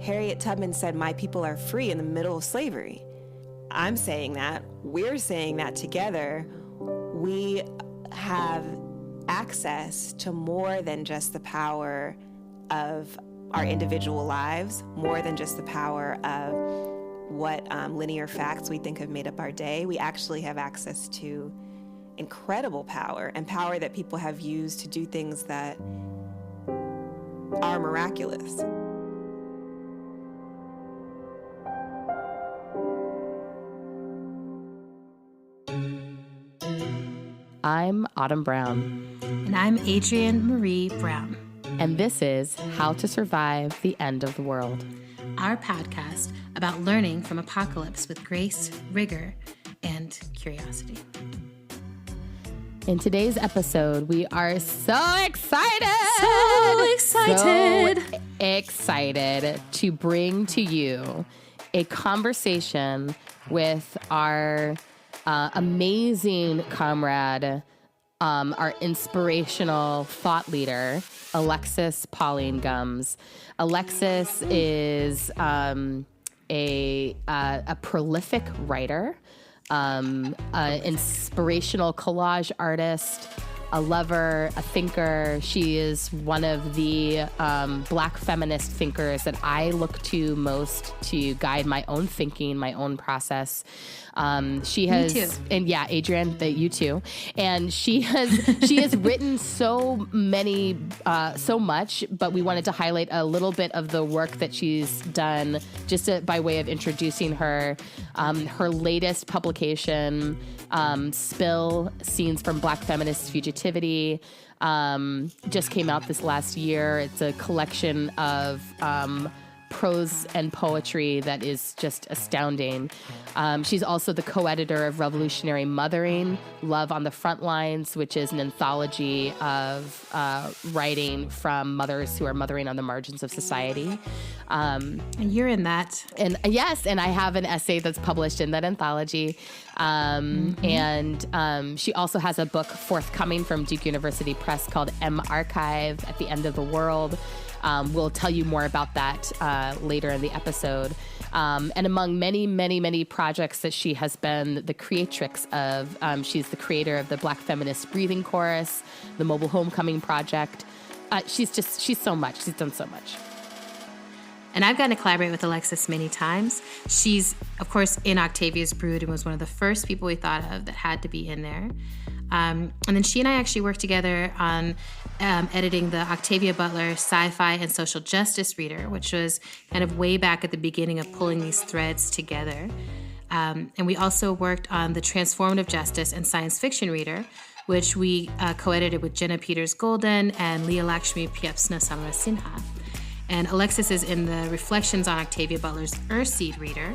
Harriet Tubman said, "My people are free," in the middle of slavery. I'm saying that. We're saying that together. We have access to more than just the power of our individual lives, more than just the power of what linear facts we think have made up our day. We actually have access to incredible power, and power that people have used to do things that are miraculous. I'm Autumn Brown. And I'm Adrienne Marie Brown. And this is How to Survive the End of the World, our podcast about learning from apocalypse with grace, rigor, and curiosity. In today's episode, we are so excited to bring to you a conversation with our amazing comrade, our inspirational thought leader, Alexis Pauline Gumbs. Alexis is a prolific writer, an inspirational collage artist, a lover, a thinker. She is one of the Black feminist thinkers that I look to most to guide my own thinking, my own process. She has, Me too. And yeah, Adrienne, you too. And she has written so much, but we wanted to highlight a little bit of the work that she's done just by way of introducing her. Her latest publication, Spill: Scenes from Black Feminist Fugitivity, just came out this last year. It's a collection of prose and poetry that is just astounding. She's also the co-editor of Revolutionary Mothering, Love on the Front Lines, which is an anthology of writing from mothers who are mothering on the margins of society. And you're in that. And yes, and I have an essay that's published in that anthology. And she also has a book forthcoming from Duke University Press called M Archive at the End of the World. We'll tell you more about that later in the episode. And among many, many, many projects that she has been the creatrix of, she's the creator of the Black Feminist Breathing Chorus, the Mobile Homecoming Project. She's so much. She's done so much. And I've gotten to collaborate with Alexis many times. She's, of course, in Octavia's Brood and was one of the first people we thought of that had to be in there. And then she and I actually worked together on editing the Octavia Butler Sci-Fi and Social Justice Reader, which was kind of way back at the beginning of pulling these threads together. And we also worked on the Transformative Justice and Science Fiction Reader, which we co-edited with Jenna Peters-Golden and Leah Lakshmi Piepsna Samarasinha. And Alexis is in the Reflections on Octavia Butler's Earthseed Reader,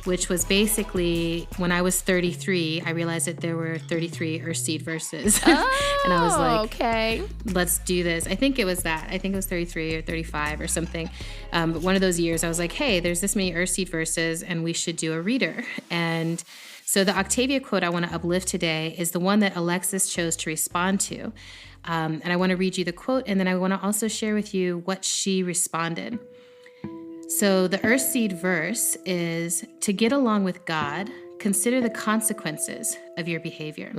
which was basically, when I was 33, I realized that there were 33 Earthseed Verses. Oh, and I was like, okay, let's do this. I think it was 33 or 35 or something. But one of those years I was like, hey, there's this many Earthseed Verses and we should do a reader. And so the Octavia quote I want to uplift today is the one that Alexis chose to respond to. And I want to read you the quote, and then I want to also share with you what she responded. So the Earthseed verse is, to get along with God, consider the consequences of your behavior.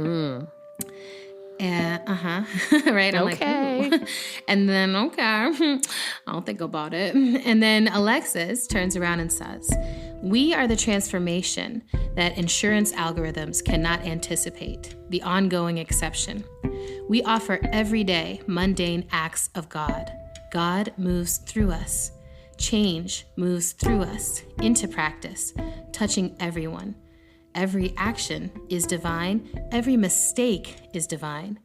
And right? I'm okay. Like, and then, okay, I'll think about it. And then Alexis turns around and says, we are the transformation that insurance algorithms cannot anticipate, the ongoing exception. We offer everyday, mundane acts of God. God moves through us. Change moves through us into practice, touching everyone. Every action is divine. Every mistake is divine.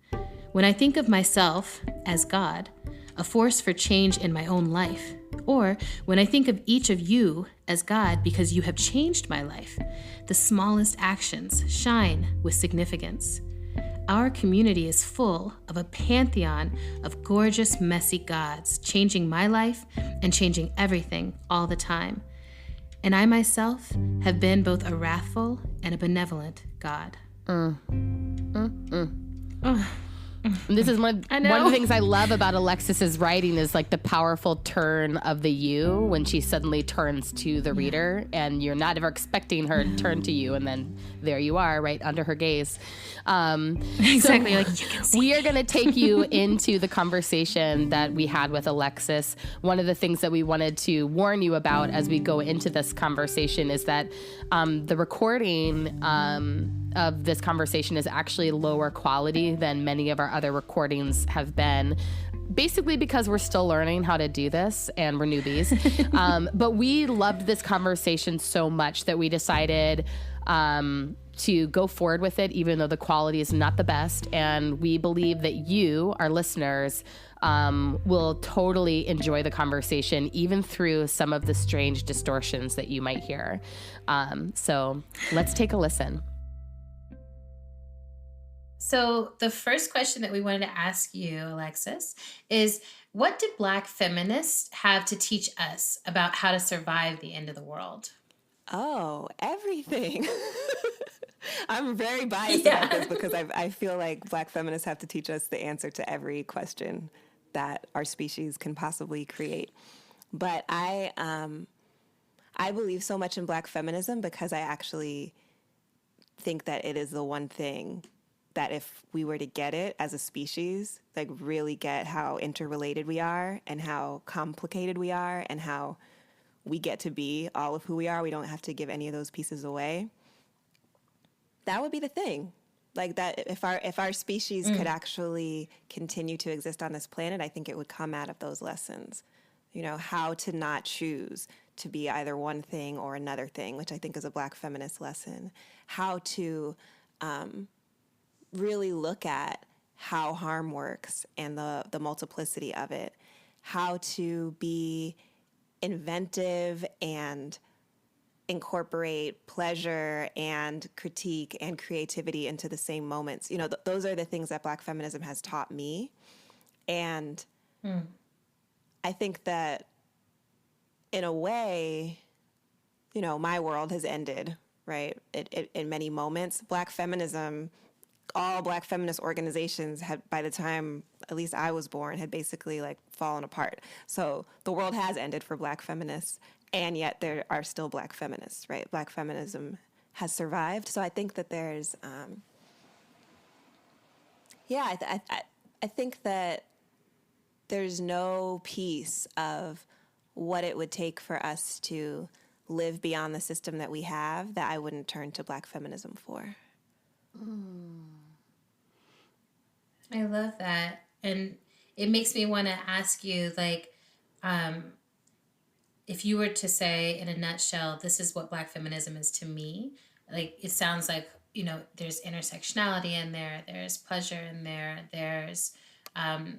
When I think of myself as God, a force for change in my own life, or when I think of each of you as God because you have changed my life, the smallest actions shine with significance. Our community is full of a pantheon of gorgeous, messy gods, changing my life and changing everything all the time. And I myself have been both a wrathful and a benevolent God. And this is one of the things I love about Alexis's writing is like the powerful turn of the you when she suddenly turns to the reader, and you're not ever expecting her to turn to you, and then there you are, right under her gaze. Exactly. So like, you can see we are going to take you into the conversation that we had with Alexis. One of the things that we wanted to warn you about as we go into this conversation is that the recording of this conversation is actually lower quality than many of our other recordings have been, basically because we're still learning how to do this and we're newbies. But we loved this conversation so much that we decided to go forward with it, even though the quality is not the best. And we believe that you, our listeners, will totally enjoy the conversation, even through some of the strange distortions that you might hear. So let's take a listen. So the first question that we wanted to ask you, Alexis, is what did Black feminists have to teach us about how to survive the end of the world? Oh, everything. I'm very biased about this because I feel like Black feminists have to teach us the answer to every question that our species can possibly create. But I believe so much in Black feminism because I actually think that it is the one thing that if we were to get it as a species, like really get how interrelated we are and how complicated we are and how we get to be all of who we are, we don't have to give any of those pieces away. That would be the thing. Like that, if our species could actually continue to exist on this planet, I think it would come out of those lessons. You know, how to not choose to be either one thing or another thing, which I think is a Black feminist lesson. How to really look at how harm works and the multiplicity of it. How to be inventive and incorporate pleasure and critique and creativity into the same moments. You know, those are the things that Black feminism has taught me. And I think that in a way, you know, my world has ended, right? In many moments, Black feminism, all Black feminist organizations had, by the time at least I was born, had basically like fallen apart. So the world has ended for Black feminists, and yet there are still Black feminists, right? Black feminism has survived. So I think that there's, I think that there's no piece of what it would take for us to live beyond the system that we have that I wouldn't turn to Black feminism for. I love that. And it makes me want to ask you, like, if you were to say in a nutshell, this is what Black feminism is to me, like, it sounds like, you know, there's intersectionality in there, there's pleasure in there, there's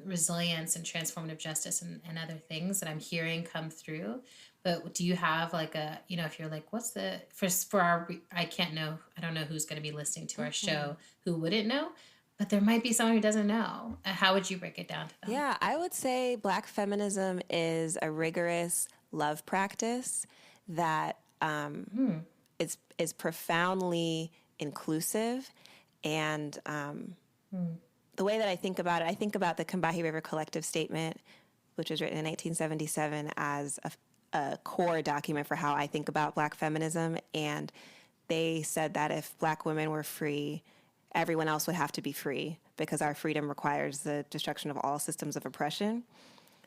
resilience and transformative justice and other things that I'm hearing come through. But do you have like a, you know, if you're like, what's the, for our, I don't know who's going to be listening to our show who wouldn't know, but there might be someone who doesn't know. How would you break it down to them? Yeah, I would say Black feminism is a rigorous love practice that is profoundly inclusive. And the way that I think about it, I think about the Combahee River Collective Statement, which was written in 1877 as a core document for how I think about Black feminism. And they said that if Black women were free, everyone else would have to be free because our freedom requires the destruction of all systems of oppression.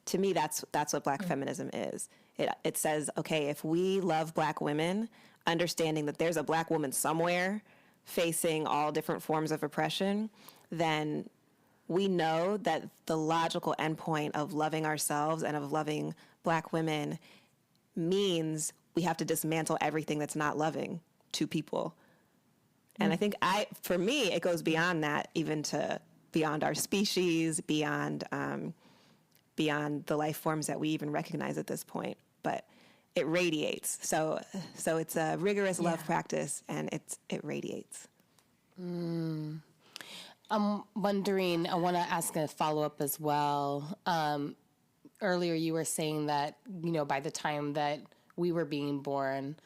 To me, that's what Black feminism is. It says, okay, if we love Black women, understanding that there's a Black woman somewhere facing all different forms of oppression, then we know that the logical endpoint of loving ourselves and of loving Black women means we have to dismantle everything that's not loving to people. And I think for me, it goes beyond that, even to beyond our species, beyond the life forms that we even recognize at this point. But it radiates. So it's a rigorous love practice, and it radiates. I'm wondering, I want to ask a follow-up as well. Earlier you were saying that, you know, by the time that we were being born,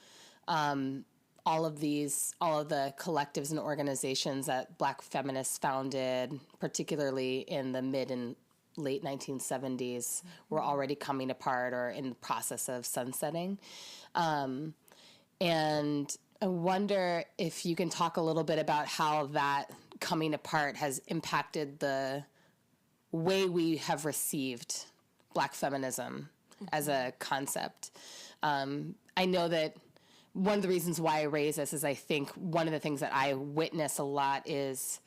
all of the collectives and organizations that Black feminists founded, particularly in the mid and late 1970s, were already coming apart or in the process of sunsetting. And I wonder if you can talk a little bit about how that coming apart has impacted the way we have received Black feminism as a concept. I know that one of the reasons why I raise this is I think one of the things that I witness a lot is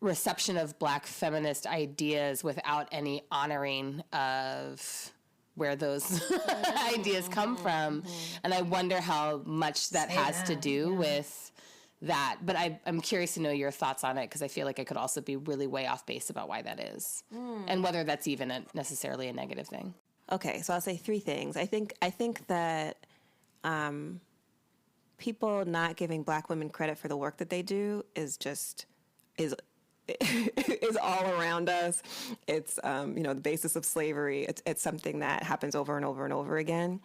reception of Black feminist ideas without any honoring of where those ideas come from. And I wonder how much that has to do with that. But I'm curious to know your thoughts on it, because I feel like I could also be really way off base about why that is, and whether that's even necessarily a negative thing. Okay, so I'll say three things. I think that people not giving Black women credit for the work that they do is all around us. It's the basis of slavery. It's something that happens over and over and over again.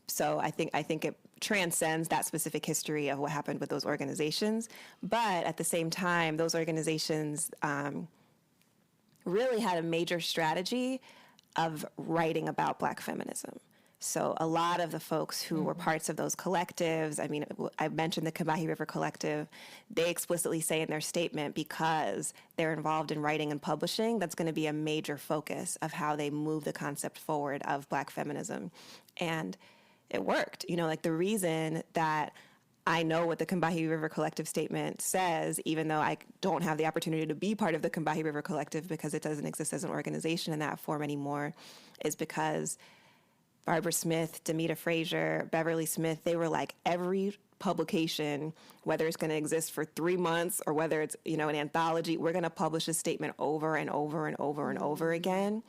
So I think it transcends that specific history of what happened with those organizations. But at the same time, those organizations really had a major strategy of writing about Black feminism. So a lot of the folks who were parts of those collectives, I mean, I mentioned the Combahee River Collective, they explicitly say in their statement, because they're involved in writing and publishing, that's going to be a major focus of how they move the concept forward of Black feminism. And it worked. The reason that I know what the Combahee River Collective statement says, even though I don't have the opportunity to be part of the Combahee River Collective because it doesn't exist as an organization in that form anymore, is because Barbara Smith, Demita Frazier, Beverly Smith, they were like, every publication, whether it's going to exist for 3 months or whether it's, an anthology, we're going to publish a statement over and over and over and over again.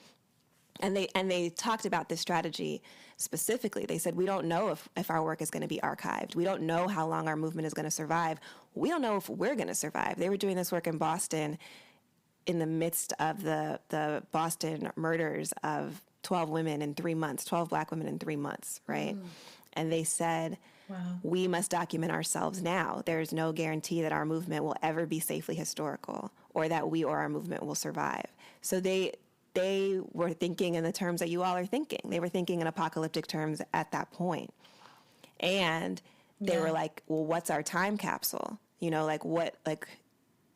And they talked about this strategy specifically. They said, we don't know if our work is going to be archived. We don't know how long our movement is going to survive. We don't know if we're going to survive. They were doing this work in Boston in the midst of the Boston murders of 12 women in 3 months, 12 Black women in 3 months, right? And they said, we must document ourselves now. There's no guarantee that our movement will ever be safely historical or that we or our movement will survive. So they were thinking in the terms that you all are thinking. They were thinking in apocalyptic terms at that point. And they were like, well, what's our time capsule?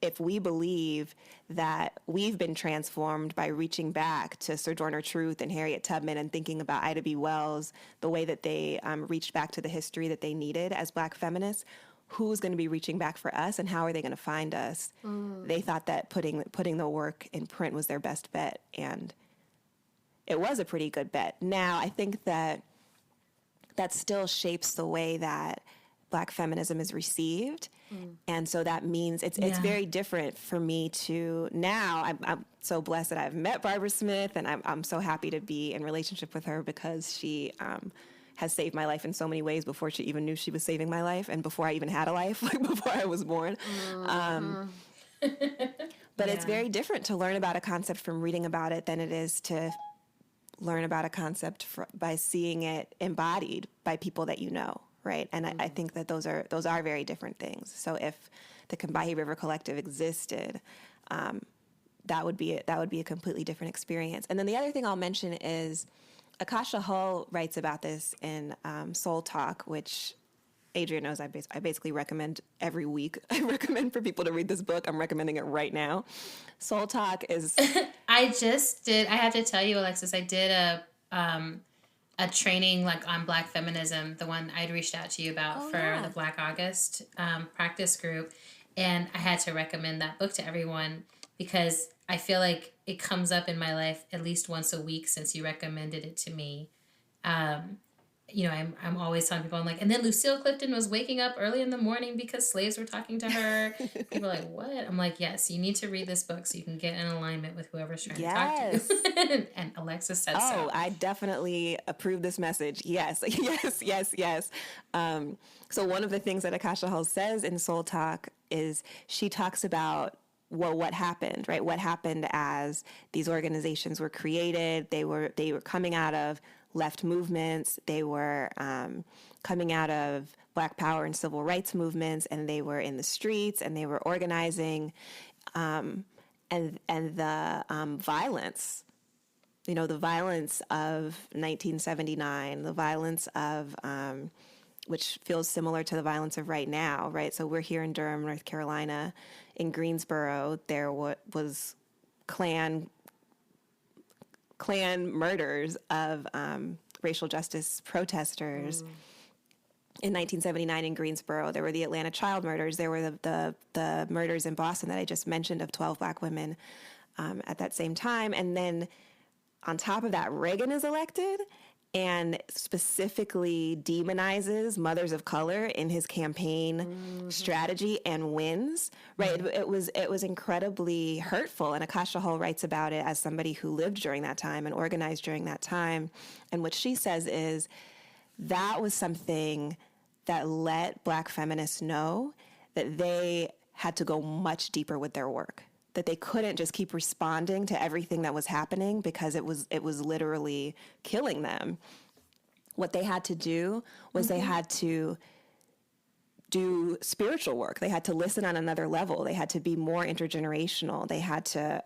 If we believe that we've been transformed by reaching back to Sojourner Truth and Harriet Tubman and thinking about Ida B. Wells, the way that they reached back to the history that they needed as Black feminists, who's going to be reaching back for us and how are they going to find us? They thought that putting the work in print was their best bet, and it was a pretty good bet. Now, I think that still shapes the way that Black feminism is received. And so that means it's very different for me to now. I'm so blessed that I've met Barbara Smith, and I'm so happy to be in relationship with her because she has saved my life in so many ways before she even knew she was saving my life and before I even had a life, like before I was born. But it's very different to learn about a concept from reading about it than it is to learn about a concept by seeing it embodied by people that you know. Right. And I think that those are very different things. So if the Combahee River Collective existed, that would be a completely different experience. And then the other thing I'll mention is Akasha Hull writes about this in Soul Talk, which Adrian knows I basically recommend every week. I recommend for people to read this book. I'm recommending it right now. Soul Talk is... I have to tell you, Alexis, I did a training on Black feminism, the one I'd reached out to you about the Black August practice group. And I had to recommend that book to everyone because I feel like it comes up in my life at least once a week since you recommended it to me. I'm always telling people, and then Lucille Clifton was waking up early in the morning because slaves were talking to her. People are like, what? I'm like, yes, you need to read this book so you can get in alignment with whoever's trying to talk to you. And Alexis said so. Oh, I definitely approve this message. Yes, yes. So one of the things that Akasha Hull says in Soul Talk is she talks about what happened, right? What happened as these organizations were created? They were coming out of left movements. They were coming out of Black Power and civil rights movements, and they were in the streets, and they were organizing, and the violence, the violence of 1979, the violence of which feels similar to the violence of right now, right? So we're here in Durham, North Carolina. In Greensboro, there was Klan murders of racial justice protesters. In 1979 in Greensboro, there were the Atlanta child murders. There were the murders in Boston that I just mentioned of 12 Black women at that same time. And then on top of that, Reagan is elected and specifically demonizes mothers of color in his campaign strategy and wins, right? It was incredibly hurtful. And Akasha Hull writes about it as somebody who lived during that time and organized during that time. And what she says is that was something that let Black feminists know that they had to go much deeper with their work, that they couldn't just keep responding to everything that was happening because it was literally killing them. What they had to do was they had to do spiritual work. They had to listen on another level. They had to be more intergenerational. They had to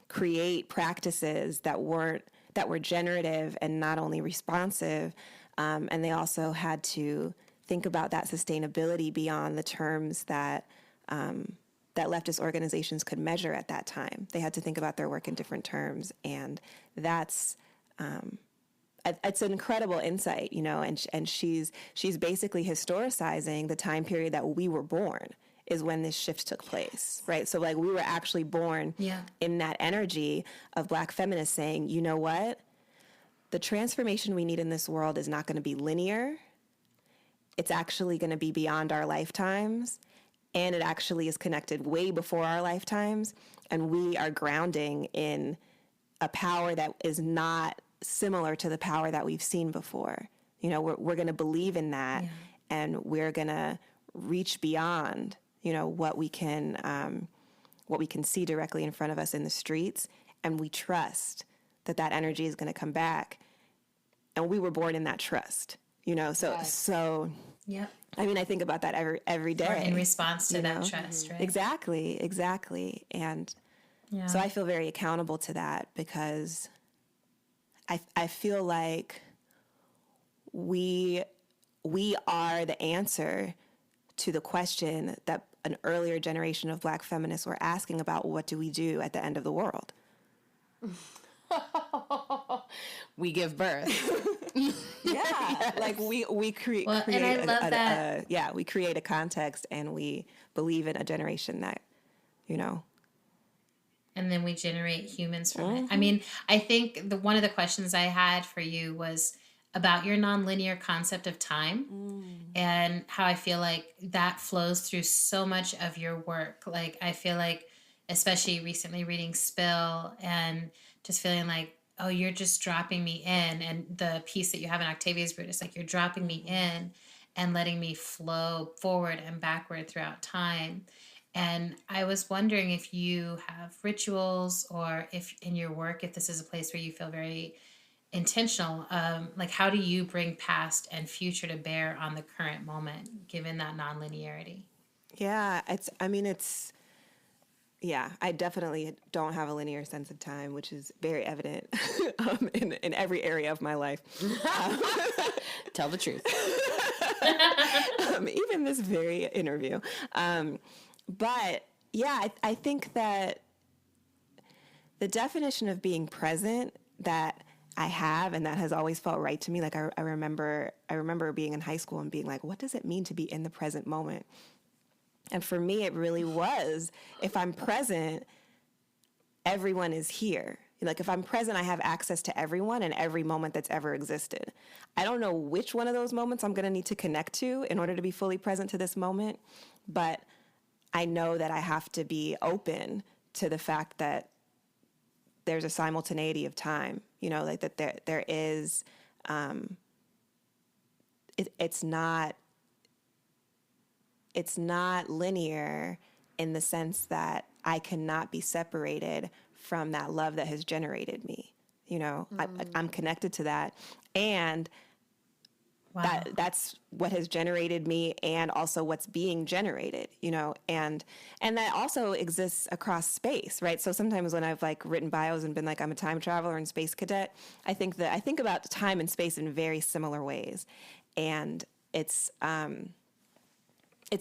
create practices that were generative and not only responsive. And they also had to think about that sustainability beyond the terms that leftist organizations could measure at that time. They had to think about their work in different terms, and that's it's an incredible insight, And she's basically historicizing the time period that we were born is when this shift took place, right? So like we were actually born in that energy of Black feminists saying, you know what? The transformation we need in this world is not going to be linear. It's actually going to be beyond our lifetimes. And it actually is connected way before our lifetimes. And we are grounding in a power that is not similar to the power that we've seen before. We're going to believe in that, and we're going to reach beyond, what we can see directly in front of us in the streets. And we trust that energy is going to come back. And we were born in that trust, so yep. I mean, I think about that every day. Or in response to that trust, right? Exactly. And so I feel very accountable to that because I feel like we are the answer to the question that an earlier generation of Black feminists were asking about, what do we do at the end of the world? We give birth. Like we create. Well, and I love that. We create a context, and we believe in a generation that, And then we generate humans from it. I mean, I think one of the questions I had for you was about your nonlinear concept of time and how I feel like that flows through so much of your work. Like, I feel like, especially recently reading Spill and just feeling like, oh, you're just dropping me in. And the piece that you have in Octavia's Root is like, you're dropping me in and letting me flow forward and backward throughout time. And I was wondering if you have rituals, or if in your work, if this is a place where you feel very intentional, like how do you bring past and future to bear on the current moment, given that nonlinearity? I definitely don't have a linear sense of time, which is very evident in every area of my life. Tell the truth. Even this very interview. But yeah, I think that the definition of being present that I have, and that has always felt right to me. Like I remember being in high school and being like, what does it mean to be in the present moment? And for me, it really was, if I'm present, everyone is here. Like if I'm present, I have access to everyone and every moment that's ever existed. I don't know which one of those moments I'm going to need to connect to in order to be fully present to this moment, but I know that I have to be open to the fact that there's a simultaneity of time, like that there is, it's not linear, in the sense that I cannot be separated from that love that has generated me. You know, I'm connected to that. And that's what has generated me, and also what's being generated, you know, and that also exists across space, right? So sometimes when I've like written bios and been like, I'm a time traveler and space cadet, I think about time and space in very similar ways. And it's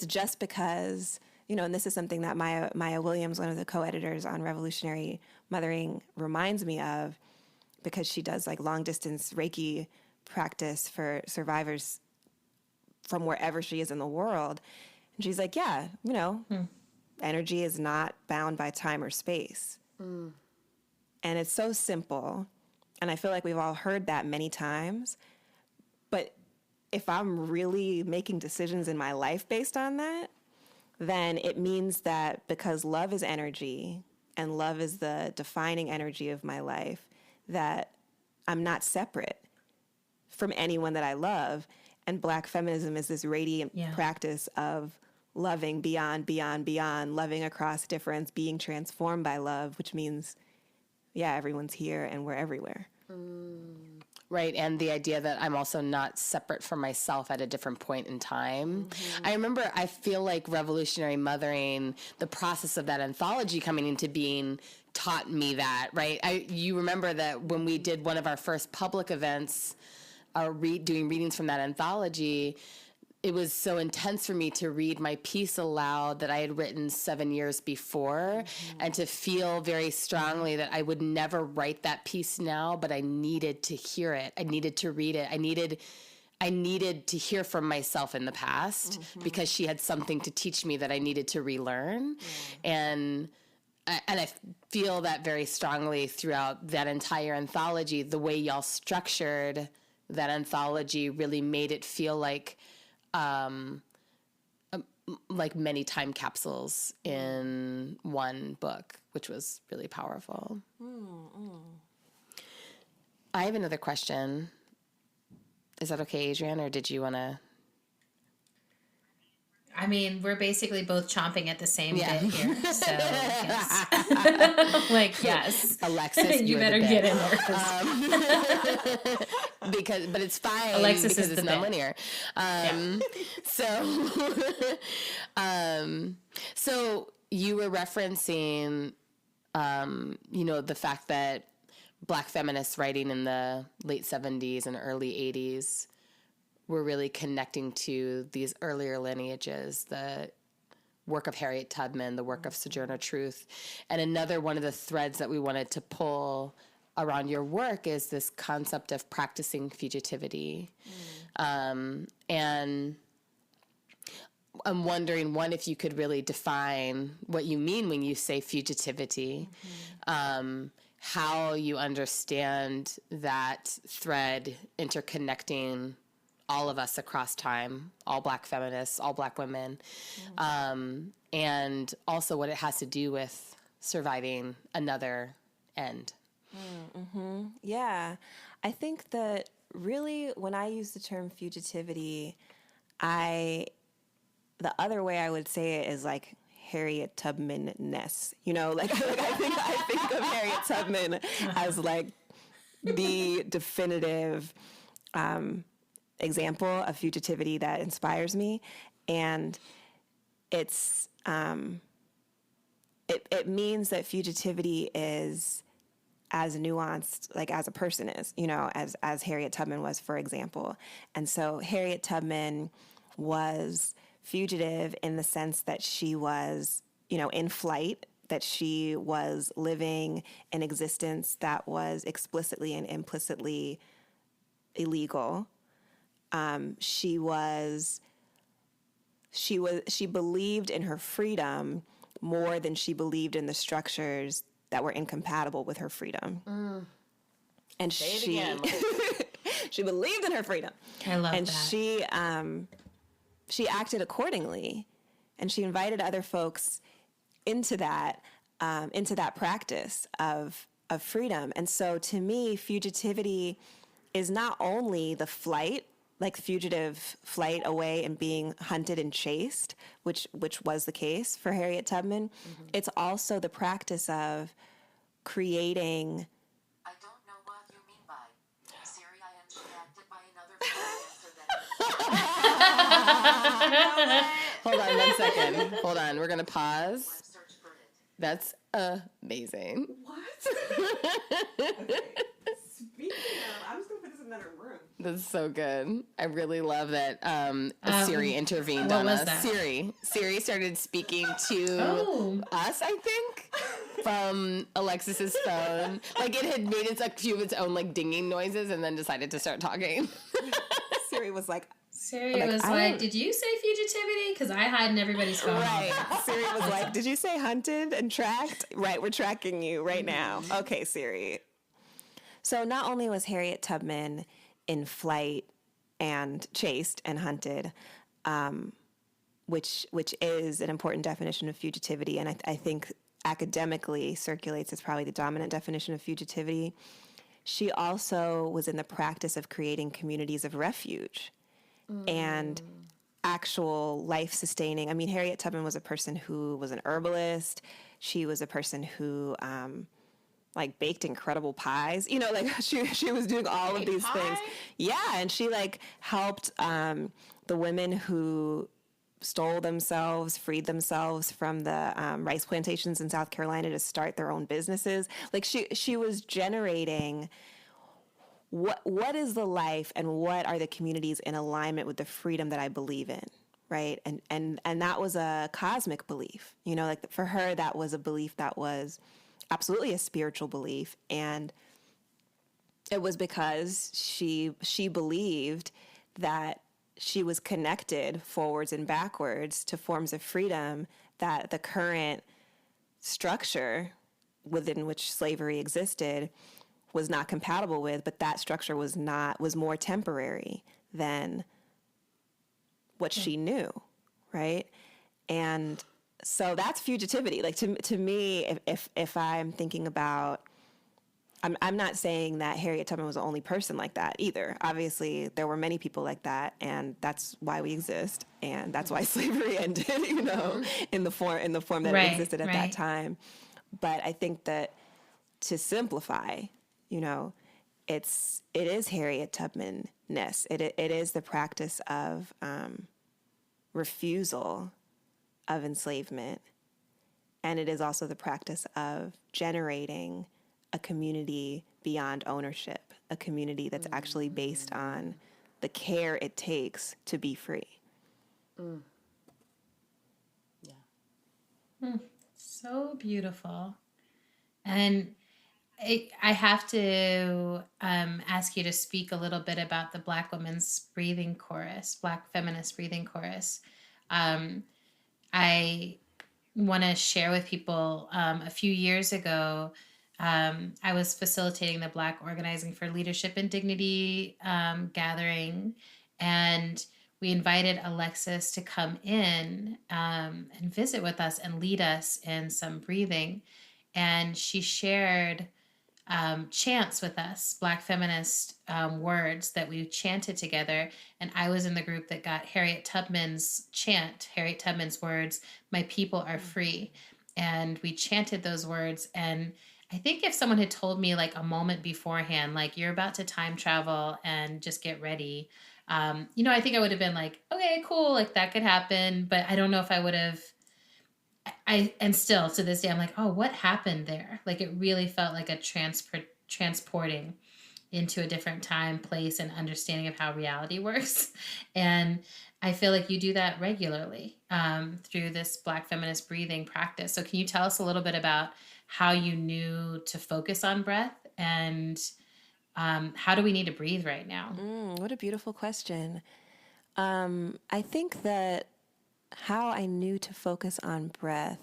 just because, you know, and this is something that Maya Williams, one of the co-editors on Revolutionary Mothering, reminds me of, because she does like long distance Reiki practice for survivors from wherever she is in the world. And she's like, yeah, you know, energy is not bound by time or space. And it's so simple. And I feel like we've all heard that many times. But if I'm really making decisions in my life based on that, then it means that because love is energy and love is the defining energy of my life, that I'm not separate from anyone that I love. And Black feminism is this radiant practice of loving beyond, loving across difference, being transformed by love, which means, everyone's here and we're everywhere. Right, and the idea that I'm also not separate from myself at a different point in time. I feel like Revolutionary Mothering, the process of that anthology coming into being, taught me that, right? You remember that when we did one of our first public events, doing readings from that anthology, it was so intense for me to read my piece aloud that I had written 7 years before, and to feel very strongly that I would never write that piece now, but I needed to hear it. I needed to read it. I needed to hear from myself in the past, because she had something to teach me that I needed to relearn. And I feel that very strongly throughout that entire anthology. The way y'all structured that anthology really made it feel like many time capsules in one book, which was really powerful. I have another question. Is that okay, Adrienne, or did you want to? I mean, we're basically both chomping at the same bit here. So, yes. Yes. Alexis, you better get in there. But it's fine. Alexis because is it's the non-linear. So you were referencing, the fact that Black feminists writing in the late 70s and early 80s were really connecting to these earlier lineages, the work of Harriet Tubman, the work of Sojourner Truth. And another one of the threads that we wanted to pull around your work is this concept of practicing fugitivity. And I'm wondering, one, if you could really define what you mean when you say fugitivity, how you understand that thread interconnecting all of us across time, all Black feminists, all Black women, and also what it has to do with surviving another end. Yeah, I think that really when I use the term fugitivity, the other way I would say it is like Harriet Tubman-ness. You know, I think of Harriet Tubman as like the definitive example of fugitivity that inspires me. And it's it means that fugitivity is as nuanced, like as a person is, you know, as Harriet Tubman was, for example. And so Harriet Tubman was fugitive in the sense that she was, you know, in flight, that she was living an existence that was explicitly and implicitly illegal. She believed in her freedom more than she believed in the structures that were incompatible with her freedom. And she believed in her freedom. I love and that. And she acted accordingly, and she invited other folks into that practice of freedom. And so to me, fugitivity is not only the flight, like fugitive flight away and being hunted and chased, which was the case for Harriet Tubman. Mm-hmm. It's also the practice of creating. I don't know what you mean by Siri. I am distracted by another. Hold on 1 second. Hold on. We're gonna pause. Search for it. That's amazing. What? Speaking of, I'm just gonna put this in another room. That's so good. I really love that Siri intervened on us. That? Siri started speaking to us, I think, from Alexis's phone. Like it had made a few of its own like dinging noises and then decided to start talking. Siri was like, did you say fugitivity? Because I hide in everybody's phone. Right. Siri was like, did you say hunted and tracked? Right, we're tracking you right now. Okay, Siri. So not only was Harriet Tubman in flight and chased and hunted, which is an important definition of fugitivity, and I think academically circulates as probably the dominant definition of fugitivity, she also was in the practice of creating communities of refuge and actual life-sustaining. I mean, Harriet Tubman was a person who was an herbalist. She was a person who like baked incredible pies. You know, like she was doing all of these things. Yeah, and she like helped the women who stole themselves, freed themselves from the rice plantations in South Carolina to start their own businesses. Like she was generating what is the life and what are the communities in alignment with the freedom that I believe in, right? And that was a cosmic belief. You know, like for her, that was a belief that was absolutely a spiritual belief, and it was because she believed that she was connected forwards and backwards to forms of freedom that the current structure within which slavery existed was not compatible with, but that structure was more temporary than what she knew, right? And so that's fugitivity. Like to me, if I'm thinking about, I'm not saying that Harriet Tubman was the only person like that either. Obviously, there were many people like that, and that's why we exist, and that's why slavery ended, you know, in the form that it existed at that time. But I think that to simplify, you know, it is Harriet Tubman-ness. It is the practice of refusal of enslavement, and it is also the practice of generating a community beyond ownership, a community that's actually based on the care it takes to be free. Yeah. So beautiful. And I have to ask you to speak a little bit about the Black Women's Breathing Chorus, Black Feminist Breathing Chorus. I want to share with people a few years ago, I was facilitating the Black Organizing for Leadership and Dignity gathering, and we invited Alexis to come in and visit with us and lead us in some breathing. And she shared chants with us, Black feminist words that we chanted together. And I was in the group that got Harriet Tubman's chant, Harriet Tubman's words, "My people are free." And we chanted those words. And I think if someone had told me like a moment beforehand, like you're about to time travel and just get ready, you know, I think I would have been like, okay, cool, like that could happen. But I don't know if I would have. And still to this day, I'm like, oh, what happened there? Like it really felt like a transporting into a different time, place, and understanding of how reality works. And I feel like you do that regularly through this Black feminist breathing practice. So can you tell us a little bit about how you knew to focus on breath, and how do we need to breathe right now? What a beautiful question. I think that how I knew to focus on breath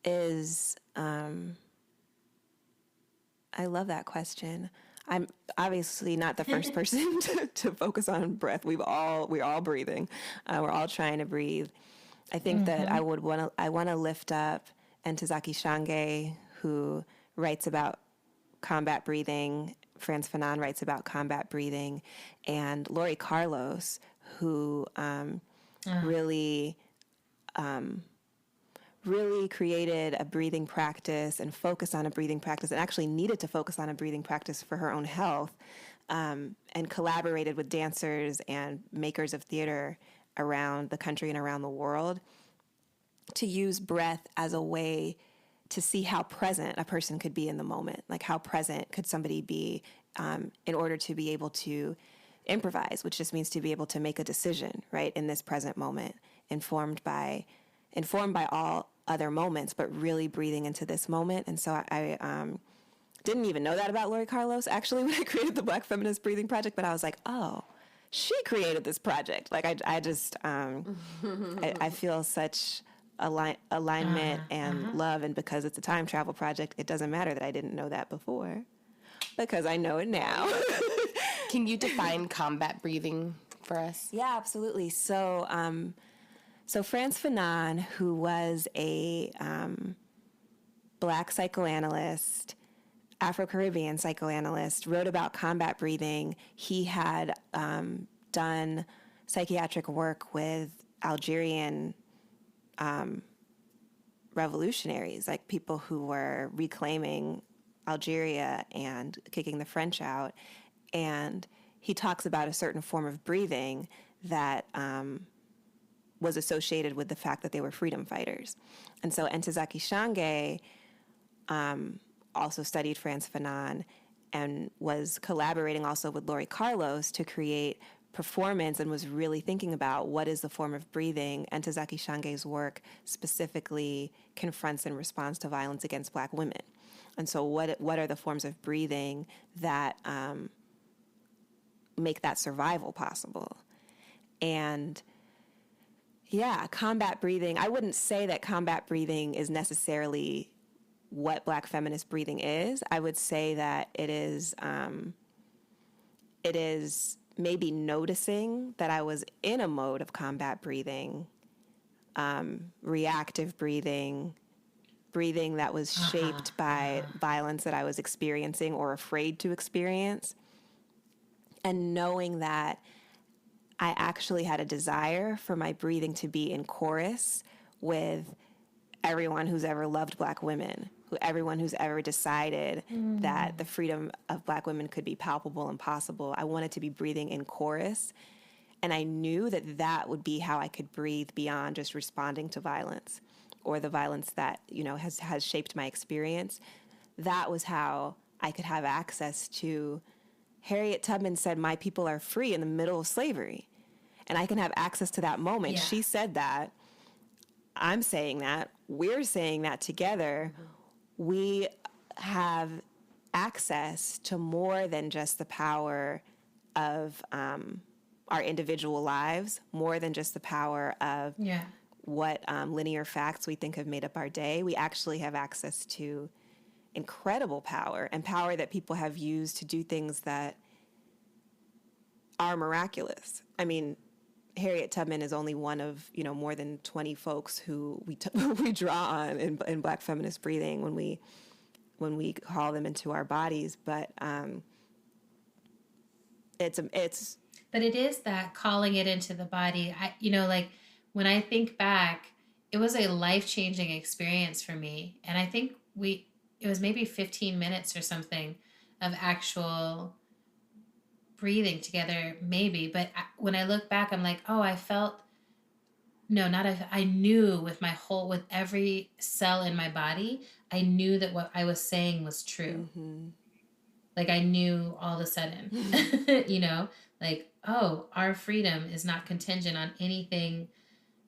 is, I love that question. I'm obviously not the first person to focus on breath. We're all breathing. We're all trying to breathe. I think that I want to lift up Ntozake Shange, who writes about combat breathing Frantz Fanon writes about combat breathing, and Lori Carlos, who really created a breathing practice and focused on a breathing practice, and actually needed to focus on a breathing practice for her own health, and collaborated with dancers and makers of theater around the country and around the world to use breath as a way to see how present a person could be in the moment. Like, how present could somebody be in order to be able to improvise, which just means to be able to make a decision, right, in this present moment, informed by all other moments, but really breathing into this moment. And so I didn't even know that about Lori Carlos, actually, when I created the Black Feminist Breathing Project, but I was like, oh, she created this project. Like, I just, I feel such alignment and love, and because it's a time travel project, it doesn't matter that I didn't know that before, because I know it now. Can you define combat breathing for us? Yeah, absolutely. So Frantz Fanon, who was a Black psychoanalyst, Afro-Caribbean psychoanalyst, wrote about combat breathing. He had done psychiatric work with Algerian revolutionaries, like people who were reclaiming Algeria and kicking the French out. And he talks about a certain form of breathing that was associated with the fact that they were freedom fighters. And so Ntozake Shange also studied Frantz Fanon and was collaborating also with Lori Carlos to create performance, and was really thinking about what is the form of breathing. Ntozake Shange's work specifically confronts and responds to violence against Black women. And so what are the forms of breathing that make that survival possible? And yeah, combat breathing, I wouldn't say that combat breathing is necessarily what Black feminist breathing is. I would say that it is maybe noticing that I was in a mode of combat breathing, reactive breathing that was shaped by violence that I was experiencing or afraid to experience, and knowing that I actually had a desire for my breathing to be in chorus with everyone who's ever loved Black women, everyone who's ever decided that the freedom of Black women could be palpable and possible. I wanted to be breathing in chorus, and I knew that that would be how I could breathe beyond just responding to violence or the violence that, has shaped my experience. That was how I could have access to. Harriet Tubman said, "My people are free in the middle of slavery," and I can have access to that moment. Yeah. She said that. I'm saying that. We're saying that together. We have access to more than just the power of our individual lives, more than just the power of what linear facts we think have made up our day. We actually have access to incredible power, and power that people have used to do things that are miraculous. I mean, Harriet Tubman is only one of, more than 20 folks who we draw on in Black feminist breathing when we call them into our bodies. But But it is that calling it into the body. When I think back, it was a life-changing experience for me. And I think it was maybe 15 minutes or something of actual breathing together, maybe. But when I look back, I'm like, oh, I knew with every cell in my body, I knew that what I was saying was true. Mm-hmm. Like, I knew all of a sudden, like, oh, our freedom is not contingent on anything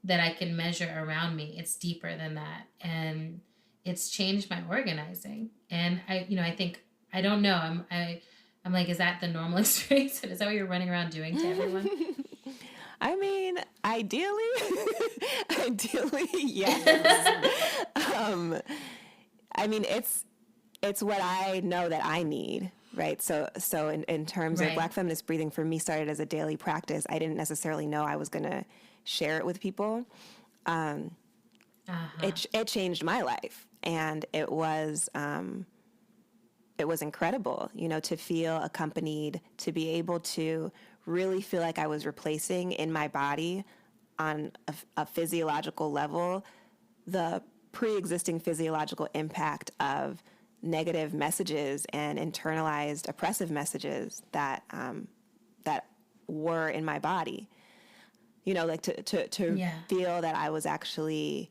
that I can measure around me. It's deeper than that. And it's changed my organizing. And I think, I don't know. I'm like, is that the normal experience? Is that what you're running around doing to everyone? I mean, ideally, yes. I mean, it's what I know that I need, right? So in terms of Black feminist breathing, for me, started as a daily practice. I didn't necessarily know I was going to share it with people. It changed my life, and it was it was incredible, to feel accompanied, to be able to really feel like I was replacing in my body on a physiological level the pre-existing physiological impact of negative messages and internalized oppressive messages that were in my body. Like to feel that I was actually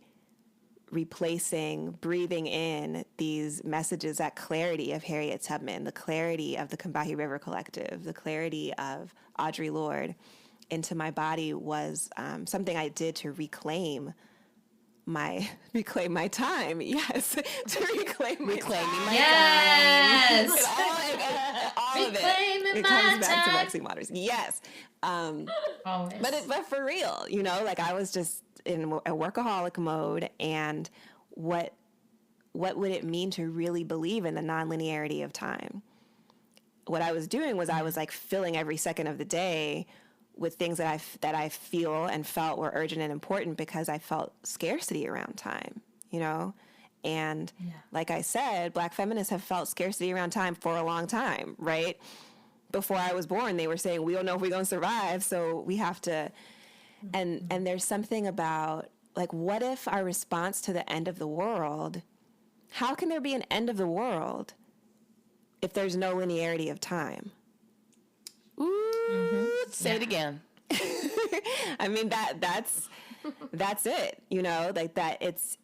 breathing in these messages, that clarity of Harriet Tubman, the clarity of the Combahee River Collective, the clarity of Audre Lorde into my body was something I did to reclaim my time. Yes, to reclaim my time. Yes. All of it. It comes back to Maxine Waters. Yes. Always. But for real, like I was just in a workaholic mode, and what would it mean to really believe in the nonlinearity of time? What I was doing was I was like filling every second of the day with things that I feel and felt were urgent and important because I felt scarcity around time, And like I said, Black feminists have felt scarcity around time for a long time, right? Before I was born, they were saying, we don't know if we're going to survive, so we have to. And there's something about, like, what if our response to the end of the world, how can there be an end of the world if there's no linearity of time? Ooh, say it again. I mean, that's it, like that it's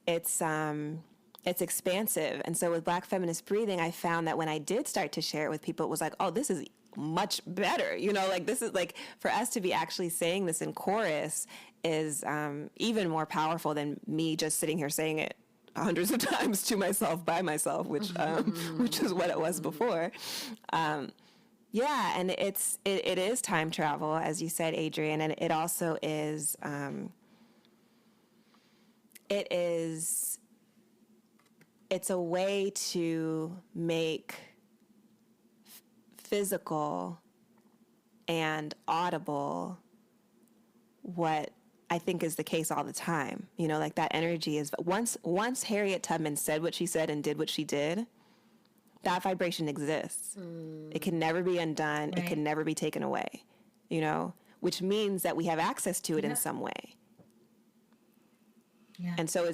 expansive. And so with Black feminist breathing, I found that when I did start to share it with people, it was like, oh, this is much better, like this is like, for us to be actually saying this in chorus is even more powerful than me just sitting here saying it hundreds of times to myself by myself, which is what it was before. Yeah, and it is time travel, as you said, Adrian, and it also is it's a way to make physical and audible what I think is the case all the time. Like that energy is once Harriet Tubman said what she said and did what she did, that vibration exists. It can never be undone. Right. It can never be taken away, which means that we have access to it in some way. Yeah. And so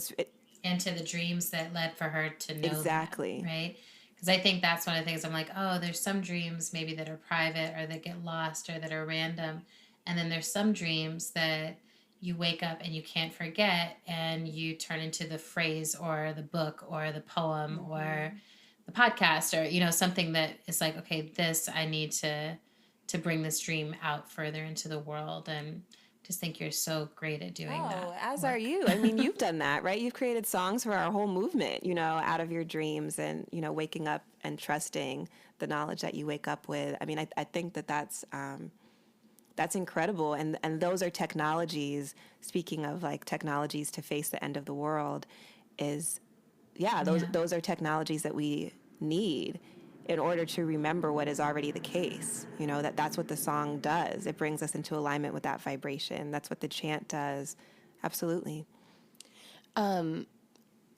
and to the dreams that led for her to know exactly that, right? Because I think that's one of the things I'm like, oh, there's some dreams maybe that are private or that get lost or that are random. And then there's some dreams that you wake up and you can't forget and you turn into the phrase or the book or the poem or the podcast or, something that is like, okay, this, I need to bring this dream out further into the world. And just think you're so great at doing that. Oh, as are you. I mean, you've done that, right? You've created songs for our whole movement, out of your dreams and, waking up and trusting the knowledge that you wake up with. I mean, I think that's incredible. And those are technologies, speaking of like technologies to face the end of the world those are technologies that we need in order to remember what is already the case. That's what the song does. It brings us into alignment with that vibration. That's what the chant does. Absolutely.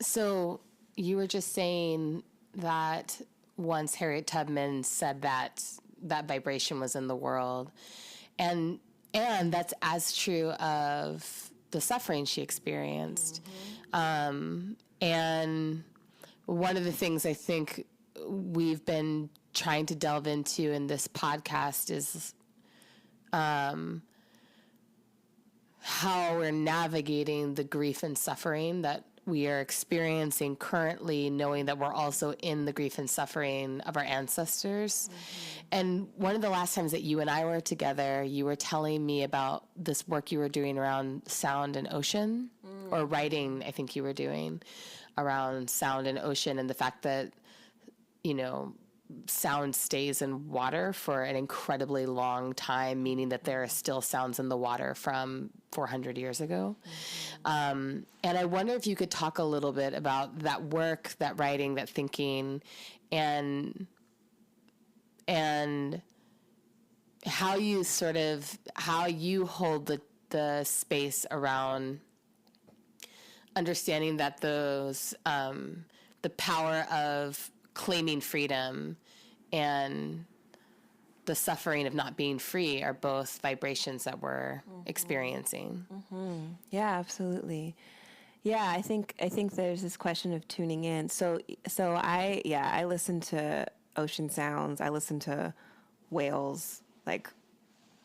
So you were just saying that once Harriet Tubman said that vibration was in the world, and that's as true of the suffering she experienced. And one of the things I think we've been trying to delve into in this podcast is how we're navigating the grief and suffering that we are experiencing currently, knowing that we're also in the grief and suffering of our ancestors. And one of the last times that you and I were together, you were telling me about this work you were doing around sound and ocean, or writing, I think you were doing, around sound and ocean, and the fact that, sound stays in water for an incredibly long time, meaning that there are still sounds in the water from 400 years ago. And I wonder if you could talk a little bit about that work, that writing, that thinking, and how you hold the space around understanding that those, the power of claiming freedom and the suffering of not being free are both vibrations that we're experiencing. Yeah, absolutely. Yeah, I think there's this question of tuning in. So I listen to ocean sounds. I listen to whales like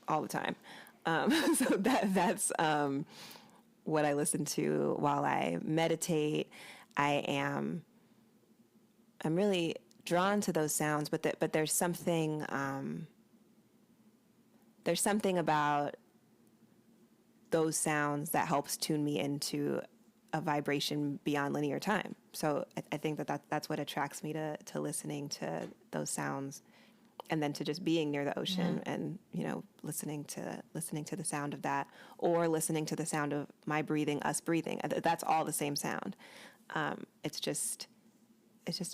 all the time. So that's what I listen to while I meditate. I'm really drawn to those sounds, but there's something about those sounds that helps tune me into a vibration beyond linear time. So I think that's what attracts me to listening to those sounds, and then to just being near the ocean and, listening to the sound of that, or listening to the sound of my breathing, us breathing. That's all the same sound. It's just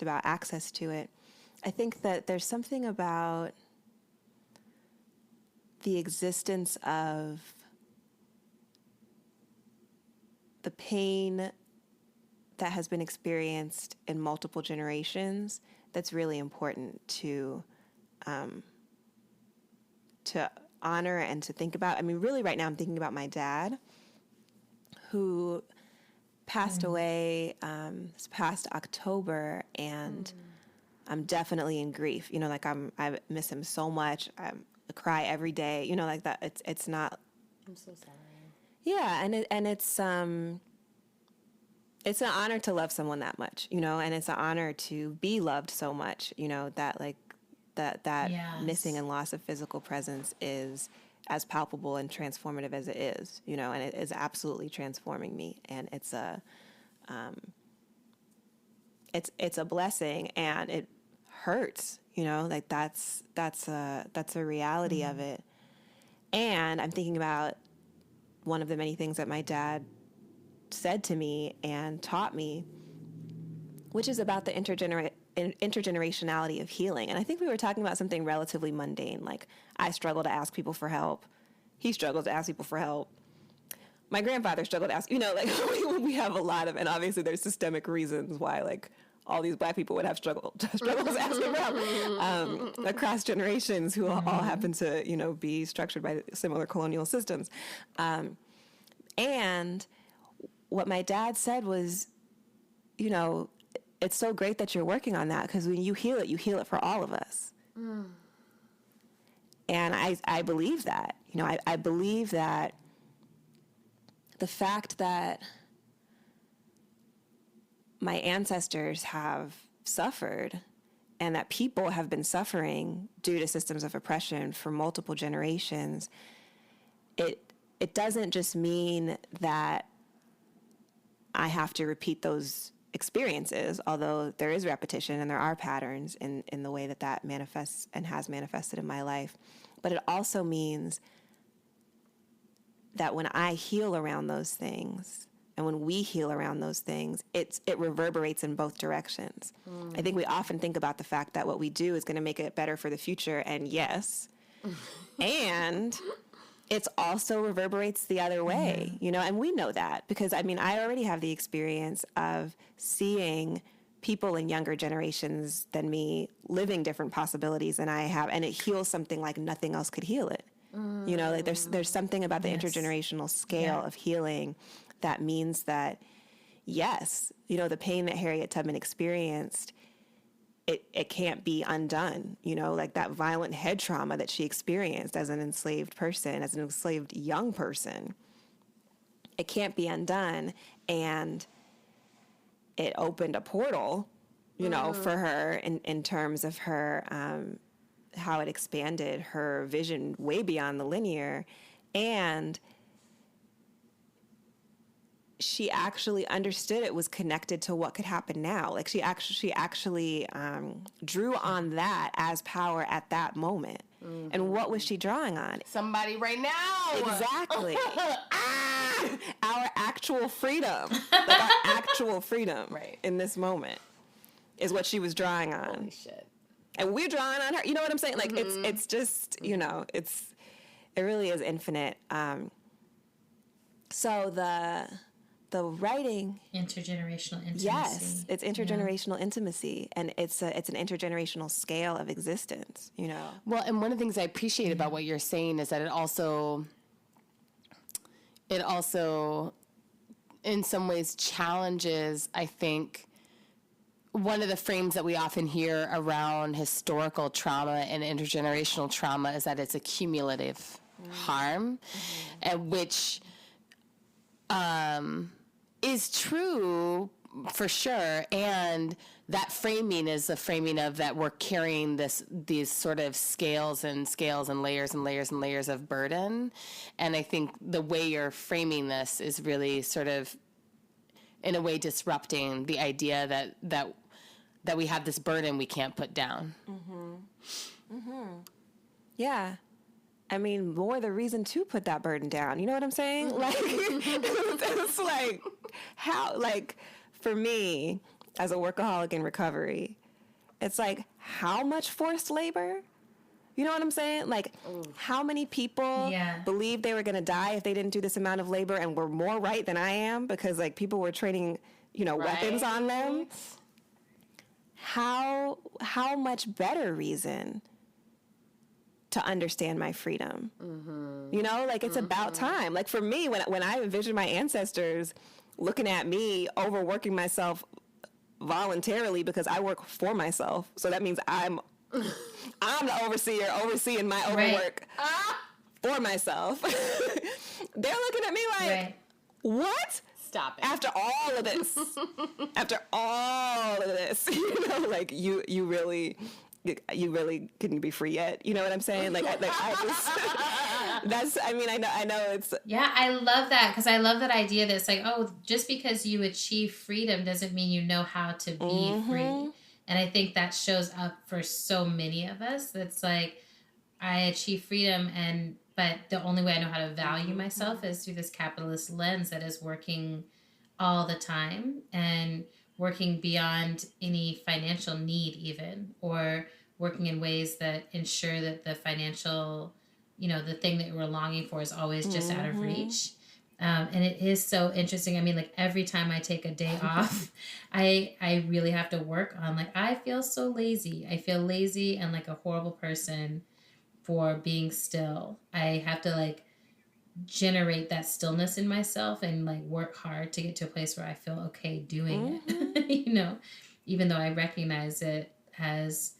about access to it. I think that there's something about the existence of the pain that has been experienced in multiple generations that's really important to honor and to think about. I mean, really right now I'm thinking about my dad, who passed away this past October, and I'm definitely in grief. I miss him so much. I cry every day. Like that. It's not. I'm so sorry. Yeah, and it's an honor to love someone that much, and it's an honor to be loved so much, that Yes. missing and loss of physical presence is as palpable and transformative as it is, and it is absolutely transforming me, and it's a blessing, and it hurts, that's a reality of it. And I'm thinking about one of the many things that my dad said to me and taught me, which is about the intergenerationality of healing. And I think we were talking about something relatively mundane, like I struggle to ask people for help. He struggles to ask people for help. My grandfather struggled to ask, we have a lot of, and obviously there's systemic reasons why, all these Black people would have struggles asking for help across generations, who all happen to, be structured by similar colonial systems. And what my dad said was, it's so great that you're working on that, because when you heal it for all of us. And I believe that. I believe that the fact that my ancestors have suffered, and that people have been suffering due to systems of oppression for multiple generations, it doesn't just mean that I have to repeat those experiences, although there is repetition and there are patterns in the way that manifests and has manifested in my life. But it also means that when I heal around those things, and when we heal around those things, it reverberates in both directions. I think we often think about the fact that what we do is going to make it better for the future, and yes, and it also reverberates the other way, and we know that, because I already have the experience of seeing people in younger generations than me living different possibilities than I have, and it heals something like nothing else could heal it. There's something about the intergenerational scale of healing that means that, yes, the pain that Harriet Tubman experienced, it can't be undone, that violent head trauma that she experienced as an enslaved person, as an enslaved young person, it can't be undone. And it opened a portal, for her in terms of her, how it expanded her vision way beyond the linear. And she actually understood it was connected to what could happen now. She actually drew on that as power at that moment. And what was she drawing on? Somebody right now. Exactly. Our actual freedom. Our actual freedom in this moment is what she was drawing on. Holy shit. And we're drawing on her. You know what I'm saying? It's just, it really is infinite. So the writing. Intergenerational intimacy. Yes, it's intergenerational intimacy, and it's an intergenerational scale of existence, you know. Well, and one of the things I appreciate about what you're saying is that it also in some ways challenges, I think, one of the frames that we often hear around historical trauma and intergenerational trauma is that it's a cumulative harm, and which is true for sure. And that framing is the framing of that we're carrying these sort of scales and layers and layers and layers of burden. And I think the way you're framing this is really sort of, in a way, disrupting the idea that we have this burden we can't put down. Yeah. I mean, more the reason to put that burden down. You know what I'm saying? Like, it's like, how, like, for me, as a workaholic in recovery, it's like, how much forced labor? You know what I'm saying? Like, how many people believed they were going to die if they didn't do this amount of labor and were more right than I am because, like, people were training, you know, weapons on them? How much better reason to understand my freedom? You know, like, it's about time. Like, for me, when I envision my ancestors looking at me overworking myself voluntarily because I work for myself, so that means I'm the overseer overseeing my overwork for myself. They're looking at me like, what? Stop it. After all of this, you know, like, you really couldn't be free yet. You know what I'm saying? Like I just, I know it's. Yeah, I love that, because I love that idea that it's like, oh, just because you achieve freedom doesn't mean you know how to be free. And I think that shows up for so many of us. It's like, I achieve freedom, but the only way I know how to value myself is through this capitalist lens that is working all the time and working beyond any financial need even, or working in ways that ensure that the financial, you know, the thing that we're longing for is always just out of reach. And it is so interesting. I mean, like, every time I take a day off, I really have to work on, like, I feel so lazy. I feel lazy and like a horrible person for being still. I have to, like, generate that stillness in myself and, like, work hard to get to a place where I feel okay doing it, you know, even though I recognize it as,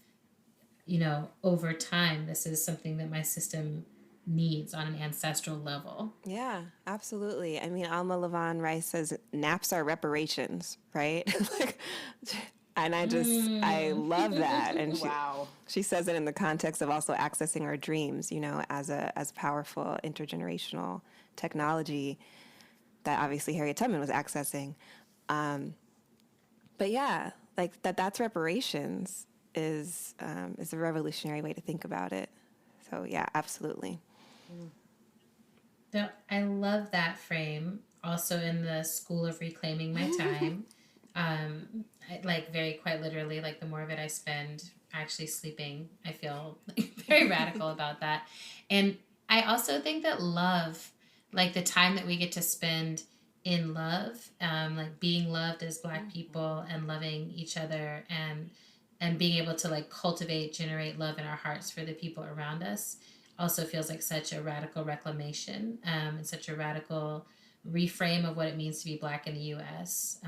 you know, over time, this is something that my system needs on an ancestral level. Yeah, absolutely. I mean, Alma Levon Rice says naps are reparations, right? Like, and I love that. And she says it in the context of also accessing our dreams, you know, as powerful intergenerational technology that obviously Harriet Tubman was accessing. But yeah, like that's reparations is a revolutionary way to think about it. So yeah, absolutely. So I love that frame. Also in the School of Reclaiming My Time, like, very quite literally, like, the more of it I spend actually sleeping, I feel like very radical about that. And I also think that love, like, the time that we get to spend in love, like, being loved as Black people and loving each other and being able to, like, generate love in our hearts for the people around us, also feels like such a radical reclamation and such a radical reframe of what it means to be Black in the U.S.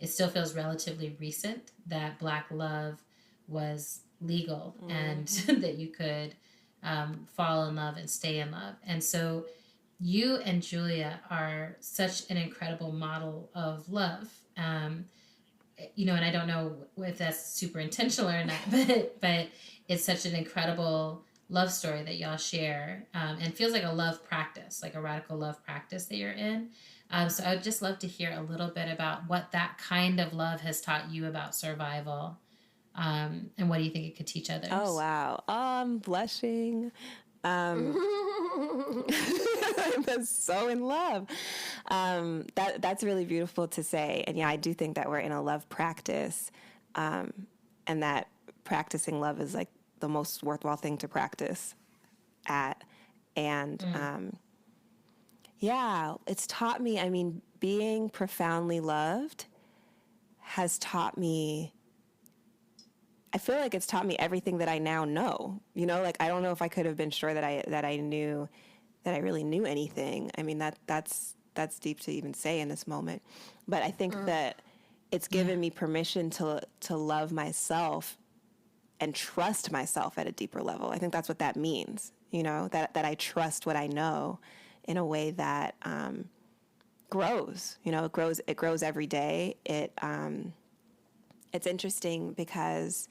It still feels relatively recent that Black love was legal and that you could fall in love and stay in love. And so you and Julia are such an incredible model of love. You know, and I don't know if that's super intentional or not, but it's such an incredible love story that y'all share, and feels like a love practice, like a radical love practice that you're in. So I would just love to hear a little bit about what that kind of love has taught you about survival, and what do you think it could teach others? Oh, wow. I'm blushing. I'm so in love. That's really beautiful to say. And yeah, I do think that we're in a love practice, and that practicing love is, like, the most worthwhile thing to practice at. And yeah, it's taught me, I mean, being profoundly loved has taught me, I feel like it's taught me everything that I now know. You know, like I don't know if I could have been sure that I knew that I really knew anything. I mean, that's deep to even say in this moment. But I think that it's given me permission to love myself and trust myself at a deeper level. I think that's what that means, you know, that I trust what I know in a way that grows. You know, it grows every day. It's interesting because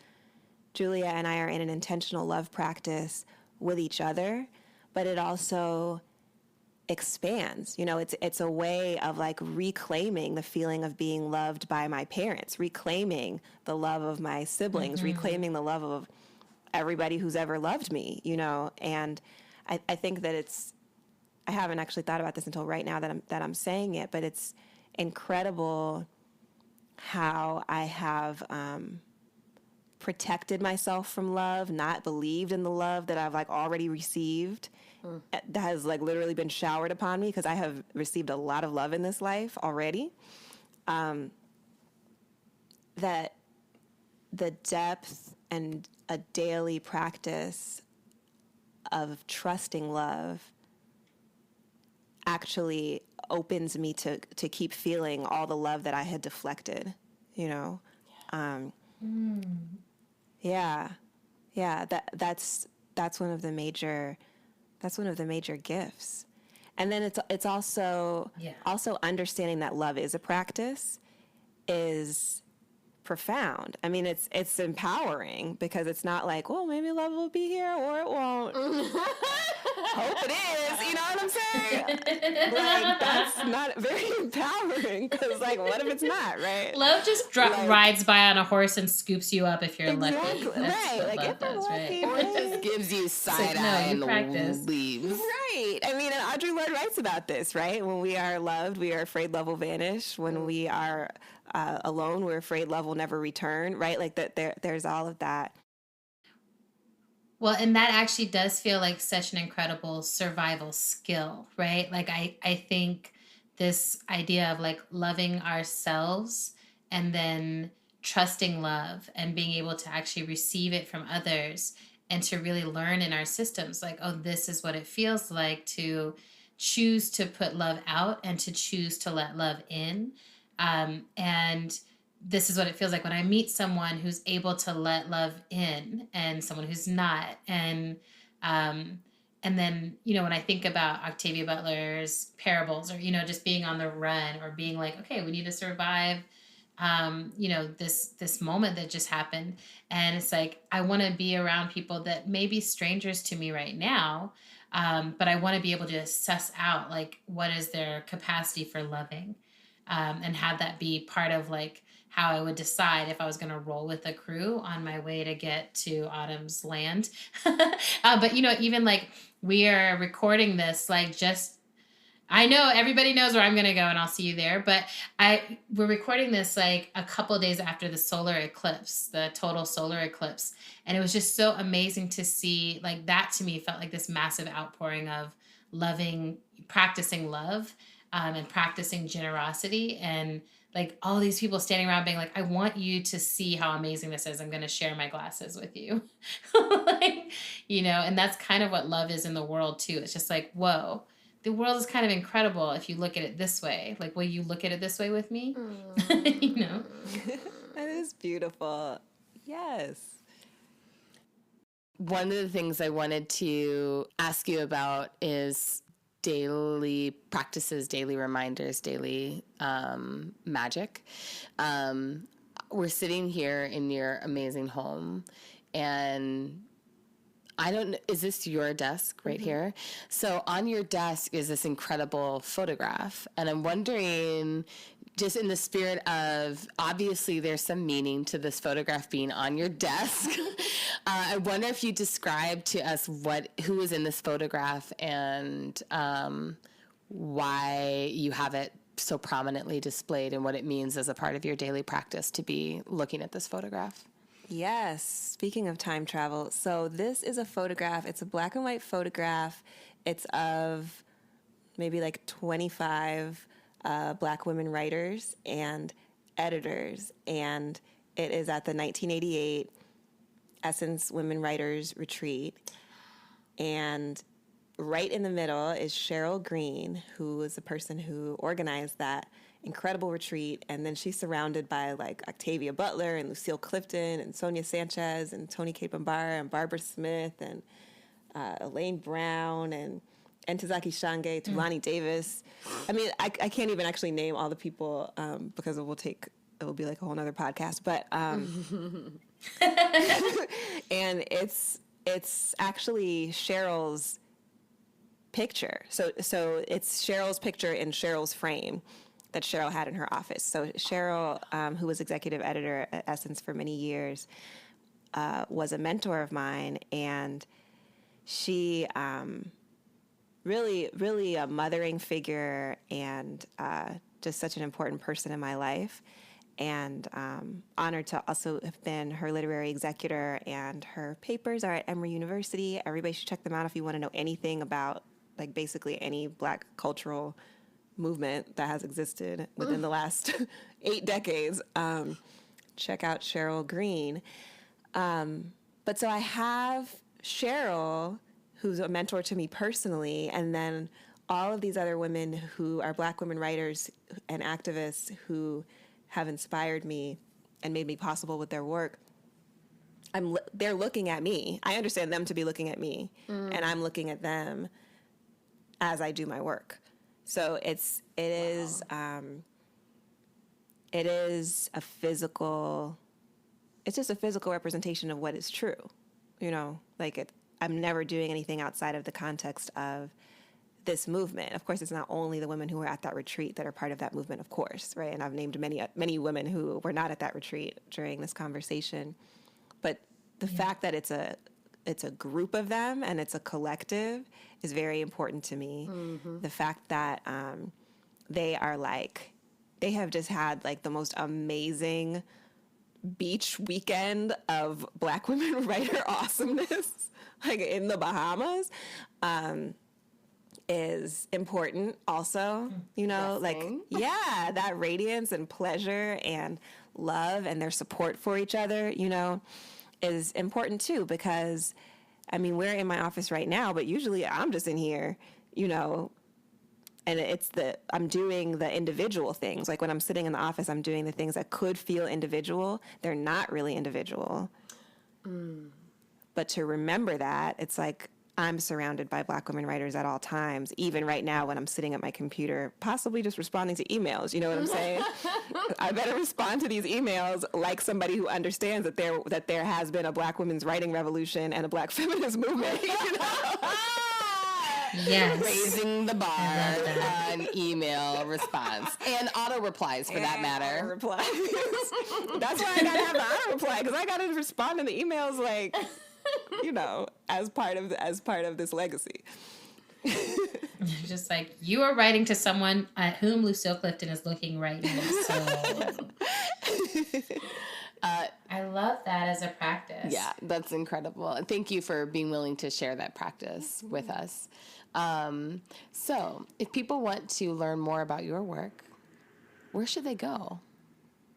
Julia and I are in an intentional love practice with each other, but it also expands. You know, it's a way of like reclaiming the feeling of being loved by my parents, reclaiming the love of my siblings, reclaiming the love of everybody who's ever loved me, you know. And I think that I haven't actually thought about this until right now that I'm saying it, but it's incredible how I have protected myself from love, not believed in the love that I've like already received, that has like literally been showered upon me, because I have received a lot of love in this life already. That the depth and a daily practice of trusting love actually opens me to keep feeling all the love that I had deflected, you know? That's one of the major gifts. And then it's also understanding that love is a practice is profound. I mean, it's empowering, because it's not like, well, maybe love will be here or it won't. Hope it is. You know what I'm saying? Like, that's not very empowering, because like, what if it's not, right? Love just rides by on a horse and scoops you up if you're lucky. Right. Like, if I'm lucky, Or it just gives you side eye and leaves. Right. I mean, and Audre Lorde writes about this, right? When we are loved, we are afraid love will vanish. When we are alone, we're afraid love will never return, right? Like that. There's all of that. Well, and that actually does feel like such an incredible survival skill, right? Like I think this idea of like loving ourselves and then trusting love and being able to actually receive it from others and to really learn in our systems, like, oh, this is what it feels like to choose to put love out and to choose to let love in. And this is what it feels like when I meet someone who's able to let love in and someone who's not. And then, you know, when I think about Octavia Butler's parables, or, you know, just being on the run, or being like, okay, we need to survive, you know, this moment that just happened. And it's like, I want to be around people that may be strangers to me right now. But I want to be able to suss out like, what is their capacity for loving, and have that be part of like how I would decide if I was going to roll with a crew on my way to get to Autumn's land. But, you know, even like we are recording this, like just, I know everybody knows where I'm going to go and I'll see you there. But we're recording this like a couple of days after the solar eclipse, the total solar eclipse. And it was just so amazing to see, like, that to me felt like this massive outpouring of loving, practicing love, and practicing generosity, and like all these people standing around being like, I want you to see how amazing this is. I'm going to share my glasses with you. Like, you know, and that's kind of what love is in the world too. It's just like, whoa, the world is kind of incredible if you look at it this way. Like, will you look at it this way with me? You know? That is beautiful. Yes. One of the things I wanted to ask you about is daily practices, daily reminders, daily magic. We're sitting here in your amazing home, and is this your desk right here? So on your desk is this incredible photograph, and I'm wondering, just in the spirit of, obviously there's some meaning to this photograph being on your desk. I wonder if you describe to us who is in this photograph and why you have it so prominently displayed, and what it means as a part of your daily practice to be looking at this photograph. Yes. Speaking of time travel, so this is a photograph. It's a black and white photograph. It's of maybe like 25 Black women writers and editors, and it is at the 1988 Essence Women Writers Retreat. And right in the middle is Cheryl Green, who was the person who organized that incredible retreat. And then she's surrounded by like Octavia Butler and Lucille Clifton and Sonia Sanchez and Toni Cade Bambara and Barbara Smith and Elaine Brown and Ntozake Shange, Tulani Davis. I mean, I can't even actually name all the people because it will be like a whole nother podcast. But and it's actually Cheryl's picture. So it's Cheryl's picture in Cheryl's frame that Cheryl had in her office. So Cheryl, who was executive editor at Essence for many years, was a mentor of mine, and she really a mothering figure and just such an important person in my life. And honored to also have been her literary executor, and her papers are at Emory University. Everybody should check them out if you want to know anything about like basically any Black cultural movement that has existed within the last 8 decades. Check out Cheryl Green. But so I have Cheryl, who's a mentor to me personally, and then all of these other women who are Black women writers and activists who have inspired me and made me possible with their work. They're looking at me. I understand them to be looking at me, and I'm looking at them as I do my work. So it is a physical. It's just a physical representation of what is true, I'm never doing anything outside of the context of this movement. Of course, it's not only the women who were at that retreat that are part of that movement, of course, right? And I've named many women who were not at that retreat during this conversation. But the fact that it's a group of them and it's a collective is very important to me. Mm-hmm. The fact that they have just had like the most amazing beach weekend of Black women writer awesomeness, like in the Bahamas, is important also, that radiance and pleasure and love and their support for each other, is important too, because we're in my office right now, but usually I'm just in here, and I'm doing the individual things. Like when I'm sitting in the office, I'm doing the things that could feel individual. They're not really individual. But to remember that, it's like I'm surrounded by Black women writers at all times, even right now when I'm sitting at my computer, possibly just responding to emails. You know what I'm saying? I better respond to these emails like somebody who understands that there has been a Black women's writing revolution and a Black feminist movement. Yes. Raising the bar on email response and auto replies for that matter. Auto replies. That's why I gotta have an auto reply, because I gotta respond to the emails like, as part of this legacy. Just like you are writing to someone at whom Lucille Clifton is looking right now. So I love that as a practice. Yeah, that's incredible. Thank you for being willing to share that practice with us. So if people want to learn more about your work, where should they go?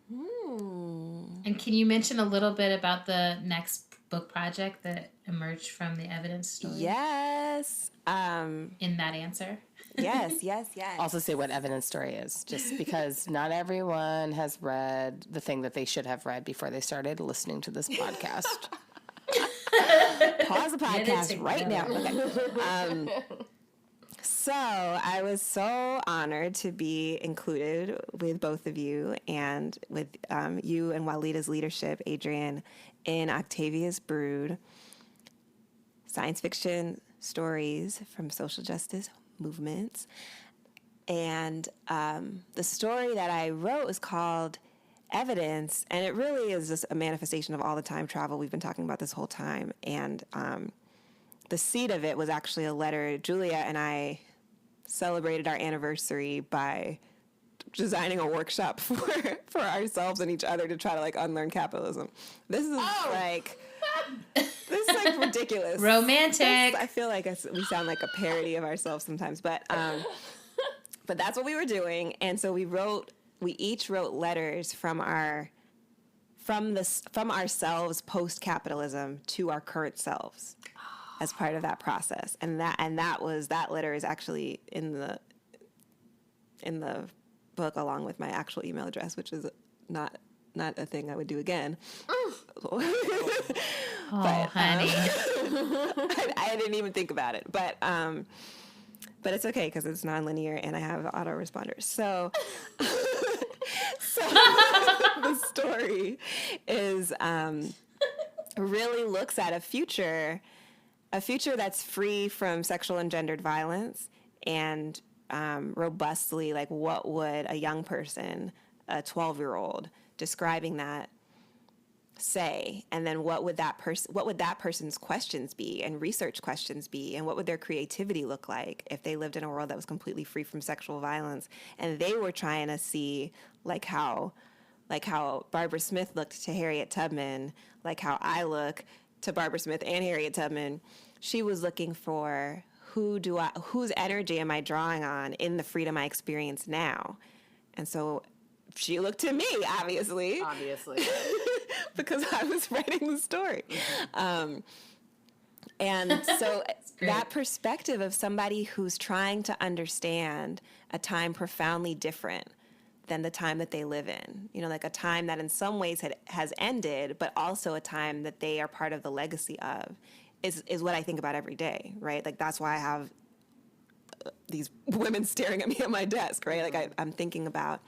And can you mention a little bit about the next book project that emerged from the evidence story? Yes. In that answer? Yes. Also say what evidence story is, just because not everyone has read the thing that they should have read before they started listening to this podcast. Pause the podcast right now. Okay. So I was so honored to be included with both of you and with you and Walita's leadership, Adrienne, in Octavia's Brood, science fiction stories from social justice movements. And the story that I wrote was called Evidence, and it really is just a manifestation of all the time travel we've been talking about this whole time. And the seed of it was actually a letter. Julia and I celebrated our anniversary by designing a workshop for ourselves and each other to try to unlearn capitalism. This is ridiculous. Romantic. I feel like we sound like a parody of ourselves sometimes, but But that's what we were doing. And so we each wrote letters from ourselves post-capitalism to our current selves as part of that process. And that letter is actually in the book along with my actual email address, which is not a thing I would do again. But, honey. I didn't even think about it. But it's okay because it's nonlinear and I have autoresponders. So the story is really looks at a future that's free from sexual and gendered violence and robustly, like, what would a young person, a 12-year-old, describing that say, and then what would that person's questions be and research questions be, and what would their creativity look like if they lived in a world that was completely free from sexual violence, and they were trying to see like how Barbara Smith looked to Harriet Tubman, like how I look to Barbara Smith and Harriet Tubman. She was looking for whose energy am I drawing on in the freedom I experience now, and so she looked to me, obviously. Because I was writing the story. And so that perspective of somebody who's trying to understand a time profoundly different than the time that they live in, like a time that in some ways has ended, but also a time that they are part of the legacy of, is what I think about every day, right? Like, that's why I have these women staring at me at my desk, right? Like, I'm thinking about,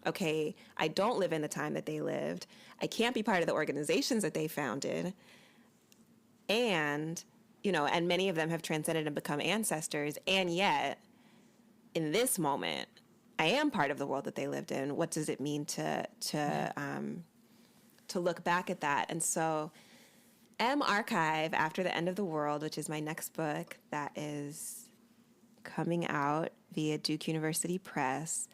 okay, I don't live in the time that they lived. I can't be part of the organizations that they founded. And, and many of them have transcended and become ancestors. And yet, in this moment, I am part of the world that they lived in. What does it mean to look back at that? And so Archive, After the End of the World, which is my next book that is coming out via Duke University Press,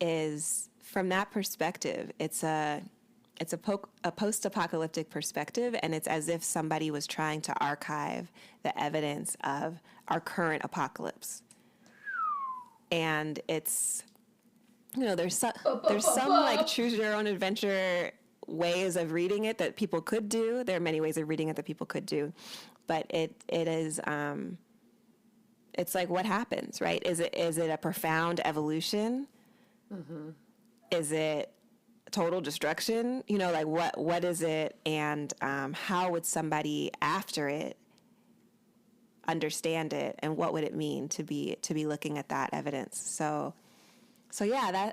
is from that perspective. It's a post-apocalyptic perspective, and it's as if somebody was trying to archive the evidence of our current apocalypse. And it's, there's some like choose your own adventure ways of reading it that people could do. There are many ways of reading it that people could do, but it is it's like, what happens, right? Is it a profound evolution? Mm-hmm. Is it total destruction? Like, what is it? And how would somebody after it understand it? And what would it mean to be looking at that evidence? So yeah,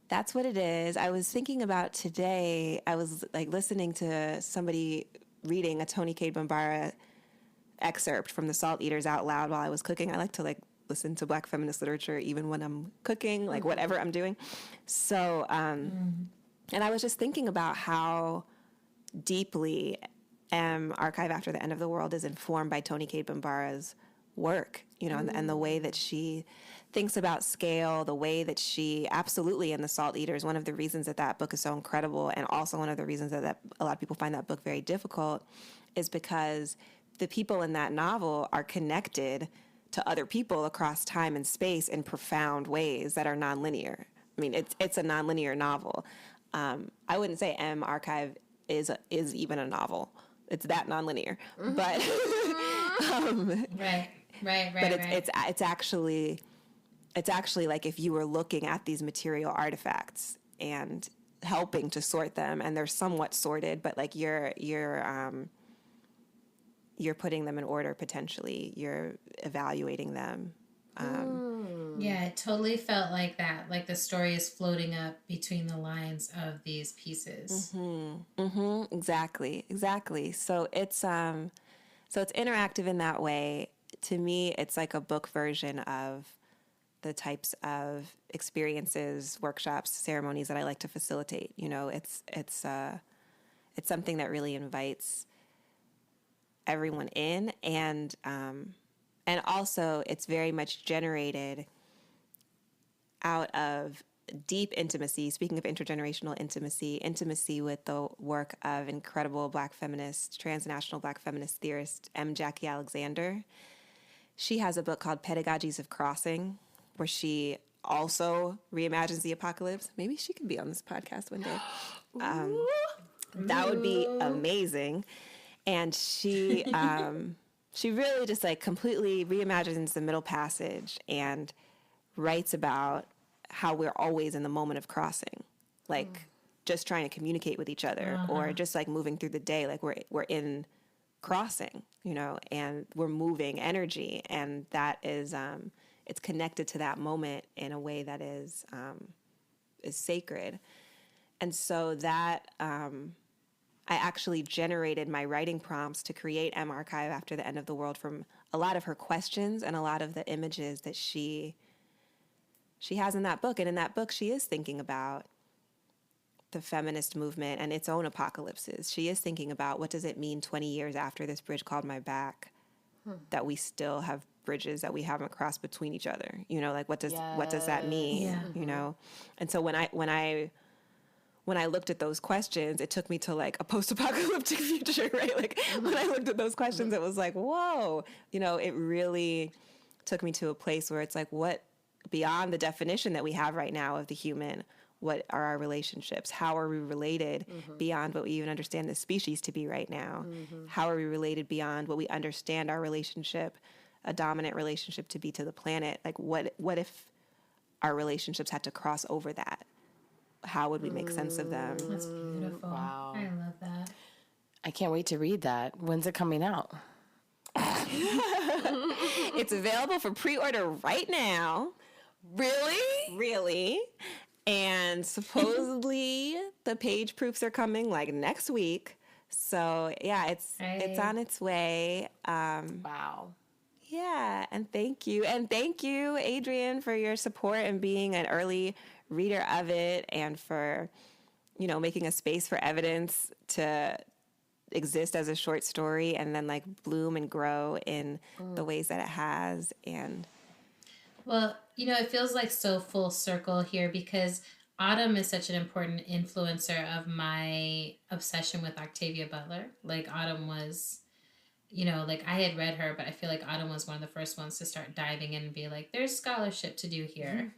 that's what it is. I was thinking about today, I was like listening to somebody reading a Toni Cade Bambara excerpt from The Salt Eaters out loud while I was cooking. I like to listen to Black feminist literature even when I'm cooking, like whatever I'm doing. So, and I was just thinking about how deeply Archive After the End of the World is informed by Toni Cade Bambara's work, and the way that she thinks about scale, the way that she absolutely in The Salt Eaters, one of the reasons that book is so incredible, and also one of the reasons that a lot of people find that book very difficult, is because the people in that novel are connected to other people across time and space in profound ways that are nonlinear. I mean, it's a nonlinear novel. I wouldn't say Archive is even a novel. It's that nonlinear, but right. But it's actually like if you were looking at these material artifacts and helping to sort them, and they're somewhat sorted, but like you're putting them in order potentially. You're evaluating them. Yeah, it totally felt like that. Like the story is floating up between the lines of these pieces. Exactly. So it's interactive in that way. To me, it's like a book version of the types of experiences, workshops, ceremonies that I like to facilitate. It's something that really invites everyone in, and also it's very much generated out of deep intimacy. Speaking of intergenerational intimacy with the work of incredible Black feminist, transnational Black feminist theorist M. Jackie Alexander. She has a book called Pedagogies of Crossing, where she also reimagines the apocalypse. Maybe she could be on this podcast one day. That would be amazing. And she really just like completely reimagines the Middle Passage and writes about how we're always in the moment of crossing, like just trying to communicate with each other, or just like moving through the day, like we're in crossing, you know, and we're moving energy, and that is it's connected to that moment in a way that is sacred. And so that I actually generated my writing prompts to create M Archive After the End of the World from a lot of her questions and a lot of the images that she has in that book. And in that book, she is thinking about the feminist movement and its own apocalypses. She is thinking about, what does it mean 20 years after this bridge called my back, that we still have bridges that we haven't crossed between each other? You know, like what does that mean? Yeah. You know? And so when I looked at those questions, it took me to like a post-apocalyptic future, right? Like when I looked at those questions, it was like, whoa, you know, it really took me to a place where it's like, what, beyond the definition that we have right now of the human, what are our relationships? How are we related beyond what we even understand the species to be right now? How are we related beyond what we understand our relationship, a dominant relationship, to be to the planet? Like what if our relationships had to cross over that? How would we make sense of them? That's beautiful. Wow. I love that. I can't wait to read that. When's it coming out? It's available for pre-order right now. Really? Really. And supposedly the page proofs are coming like next week. So yeah, it's on its way. Wow. Yeah, and thank you. And thank you, Adrian, for your support and being an early reader of it, and for, you know, making a space for evidence to exist as a short story and then like bloom and grow in the ways that it has. And Well, you know, it feels like so full circle here, because Autumn is such an important influencer of my obsession with Octavia Butler. Like Autumn was, you know, like I had read her, but I feel like Autumn was one of the first ones to start diving in and be like, there's scholarship to do here.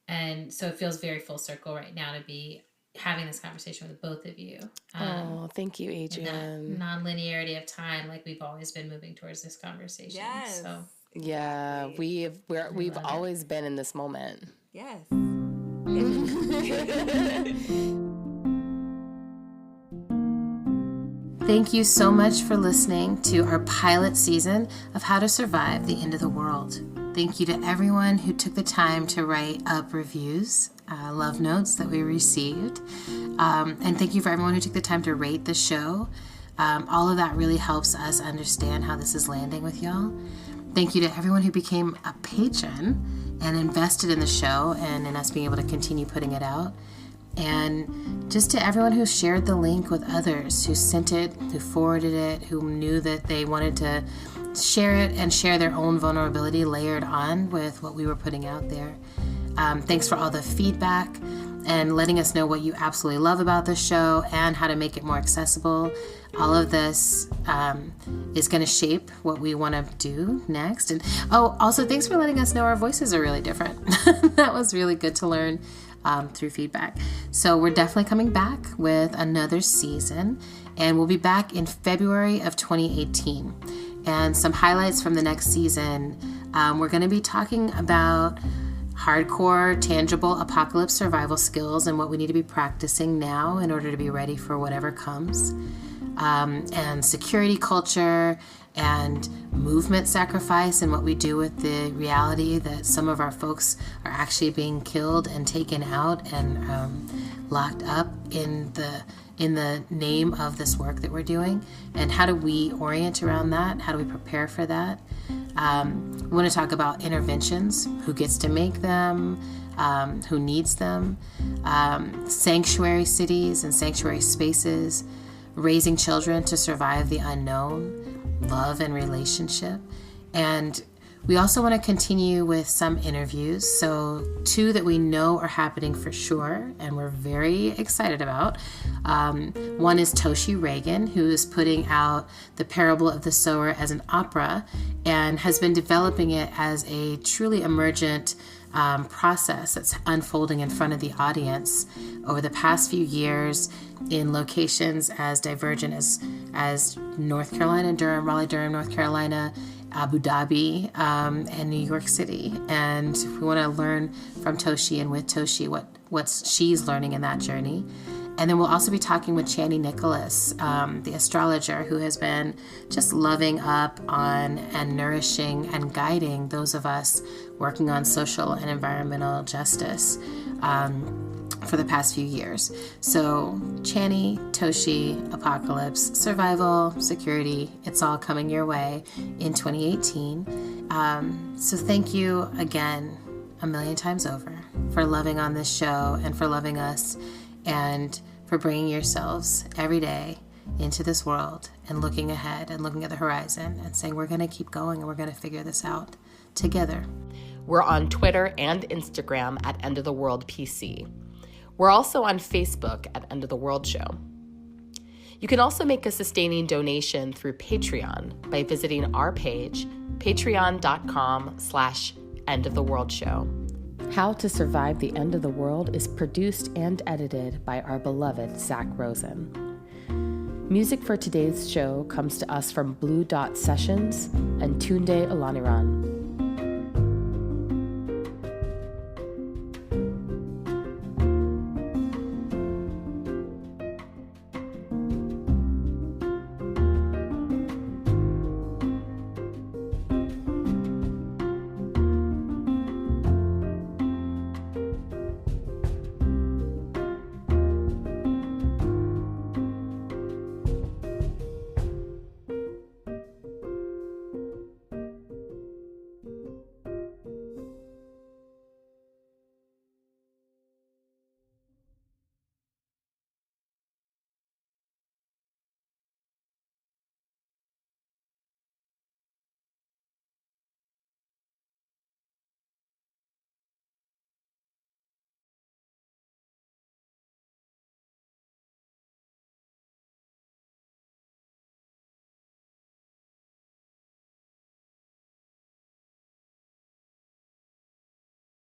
And so it feels very full circle right now to be having this conversation with both of you. Oh, thank you, Adrian. Non-linearity of time, like we've always been moving towards this conversation. Yes. So Yeah, we've always been in this moment. yes. thank you so much for listening to our pilot season of How to Survive the End of the World. Thank you to everyone who took the time to write up reviews, love notes that we received. And thank you for everyone who took the time to rate the show. All of that really helps us understand how this is landing with y'all. Thank you to everyone who became a patron and invested in the show and in us being able to continue putting it out. And just to everyone who shared the link with others, who sent it, who forwarded it, who knew that they wanted to share it and share their own vulnerability layered on with what we were putting out there. Thanks for all the feedback and letting us know what you absolutely love about the show and how to make it more accessible. All of this is going to shape what we want to do next. And also thanks for letting us know our voices are really different. That was really good to learn through feedback. So we're definitely coming back with another season, and we'll be back in February of 2018. And some highlights from the next season, we're going to be talking about hardcore, tangible apocalypse survival skills and what we need to be practicing now in order to be ready for whatever comes. And security culture and movement sacrifice and what we do with the reality that some of our folks are actually being killed and taken out and locked up in the name of this work that we're doing. And how do we orient around that? How do we prepare for that? We want to talk about interventions, who gets to make them, who needs them, sanctuary cities and sanctuary spaces, raising children to survive the unknown, love and relationship. And We also want to continue with some interviews. So 2 that we know are happening for sure and we're very excited about. One is Toshi Reagan, who is putting out The Parable of the Sower as an opera and has been developing it as a truly emergent process that's unfolding in front of the audience over the past few years in locations as divergent as North Carolina, Durham, Raleigh-Durham, North Carolina, Abu Dhabi, and New York City. And we want to learn from Toshi and with Toshi what she's learning in that journey. And then we'll also be talking with Chani Nicholas, the astrologer who has been just loving up on and nourishing and guiding those of us working on social and environmental justice for the past few years. So Chani, Toshi, Apocalypse, Survival, Security, it's all coming your way in 2018. So thank you again a million times over for loving on this show and for loving us and for bringing yourselves every day into this world and looking ahead and looking at the horizon and saying we're going to keep going and we're going to figure this out together. We're on Twitter and Instagram at End of the World PC. We're also on Facebook at End of the World Show. You can also make a sustaining donation through Patreon by visiting our page, patreon.com/End of the World Show. How to Survive the End of the World is produced and edited by our beloved Zach Rosen. Music for today's show comes to us from Blue Dot Sessions and Tunde Olaniran.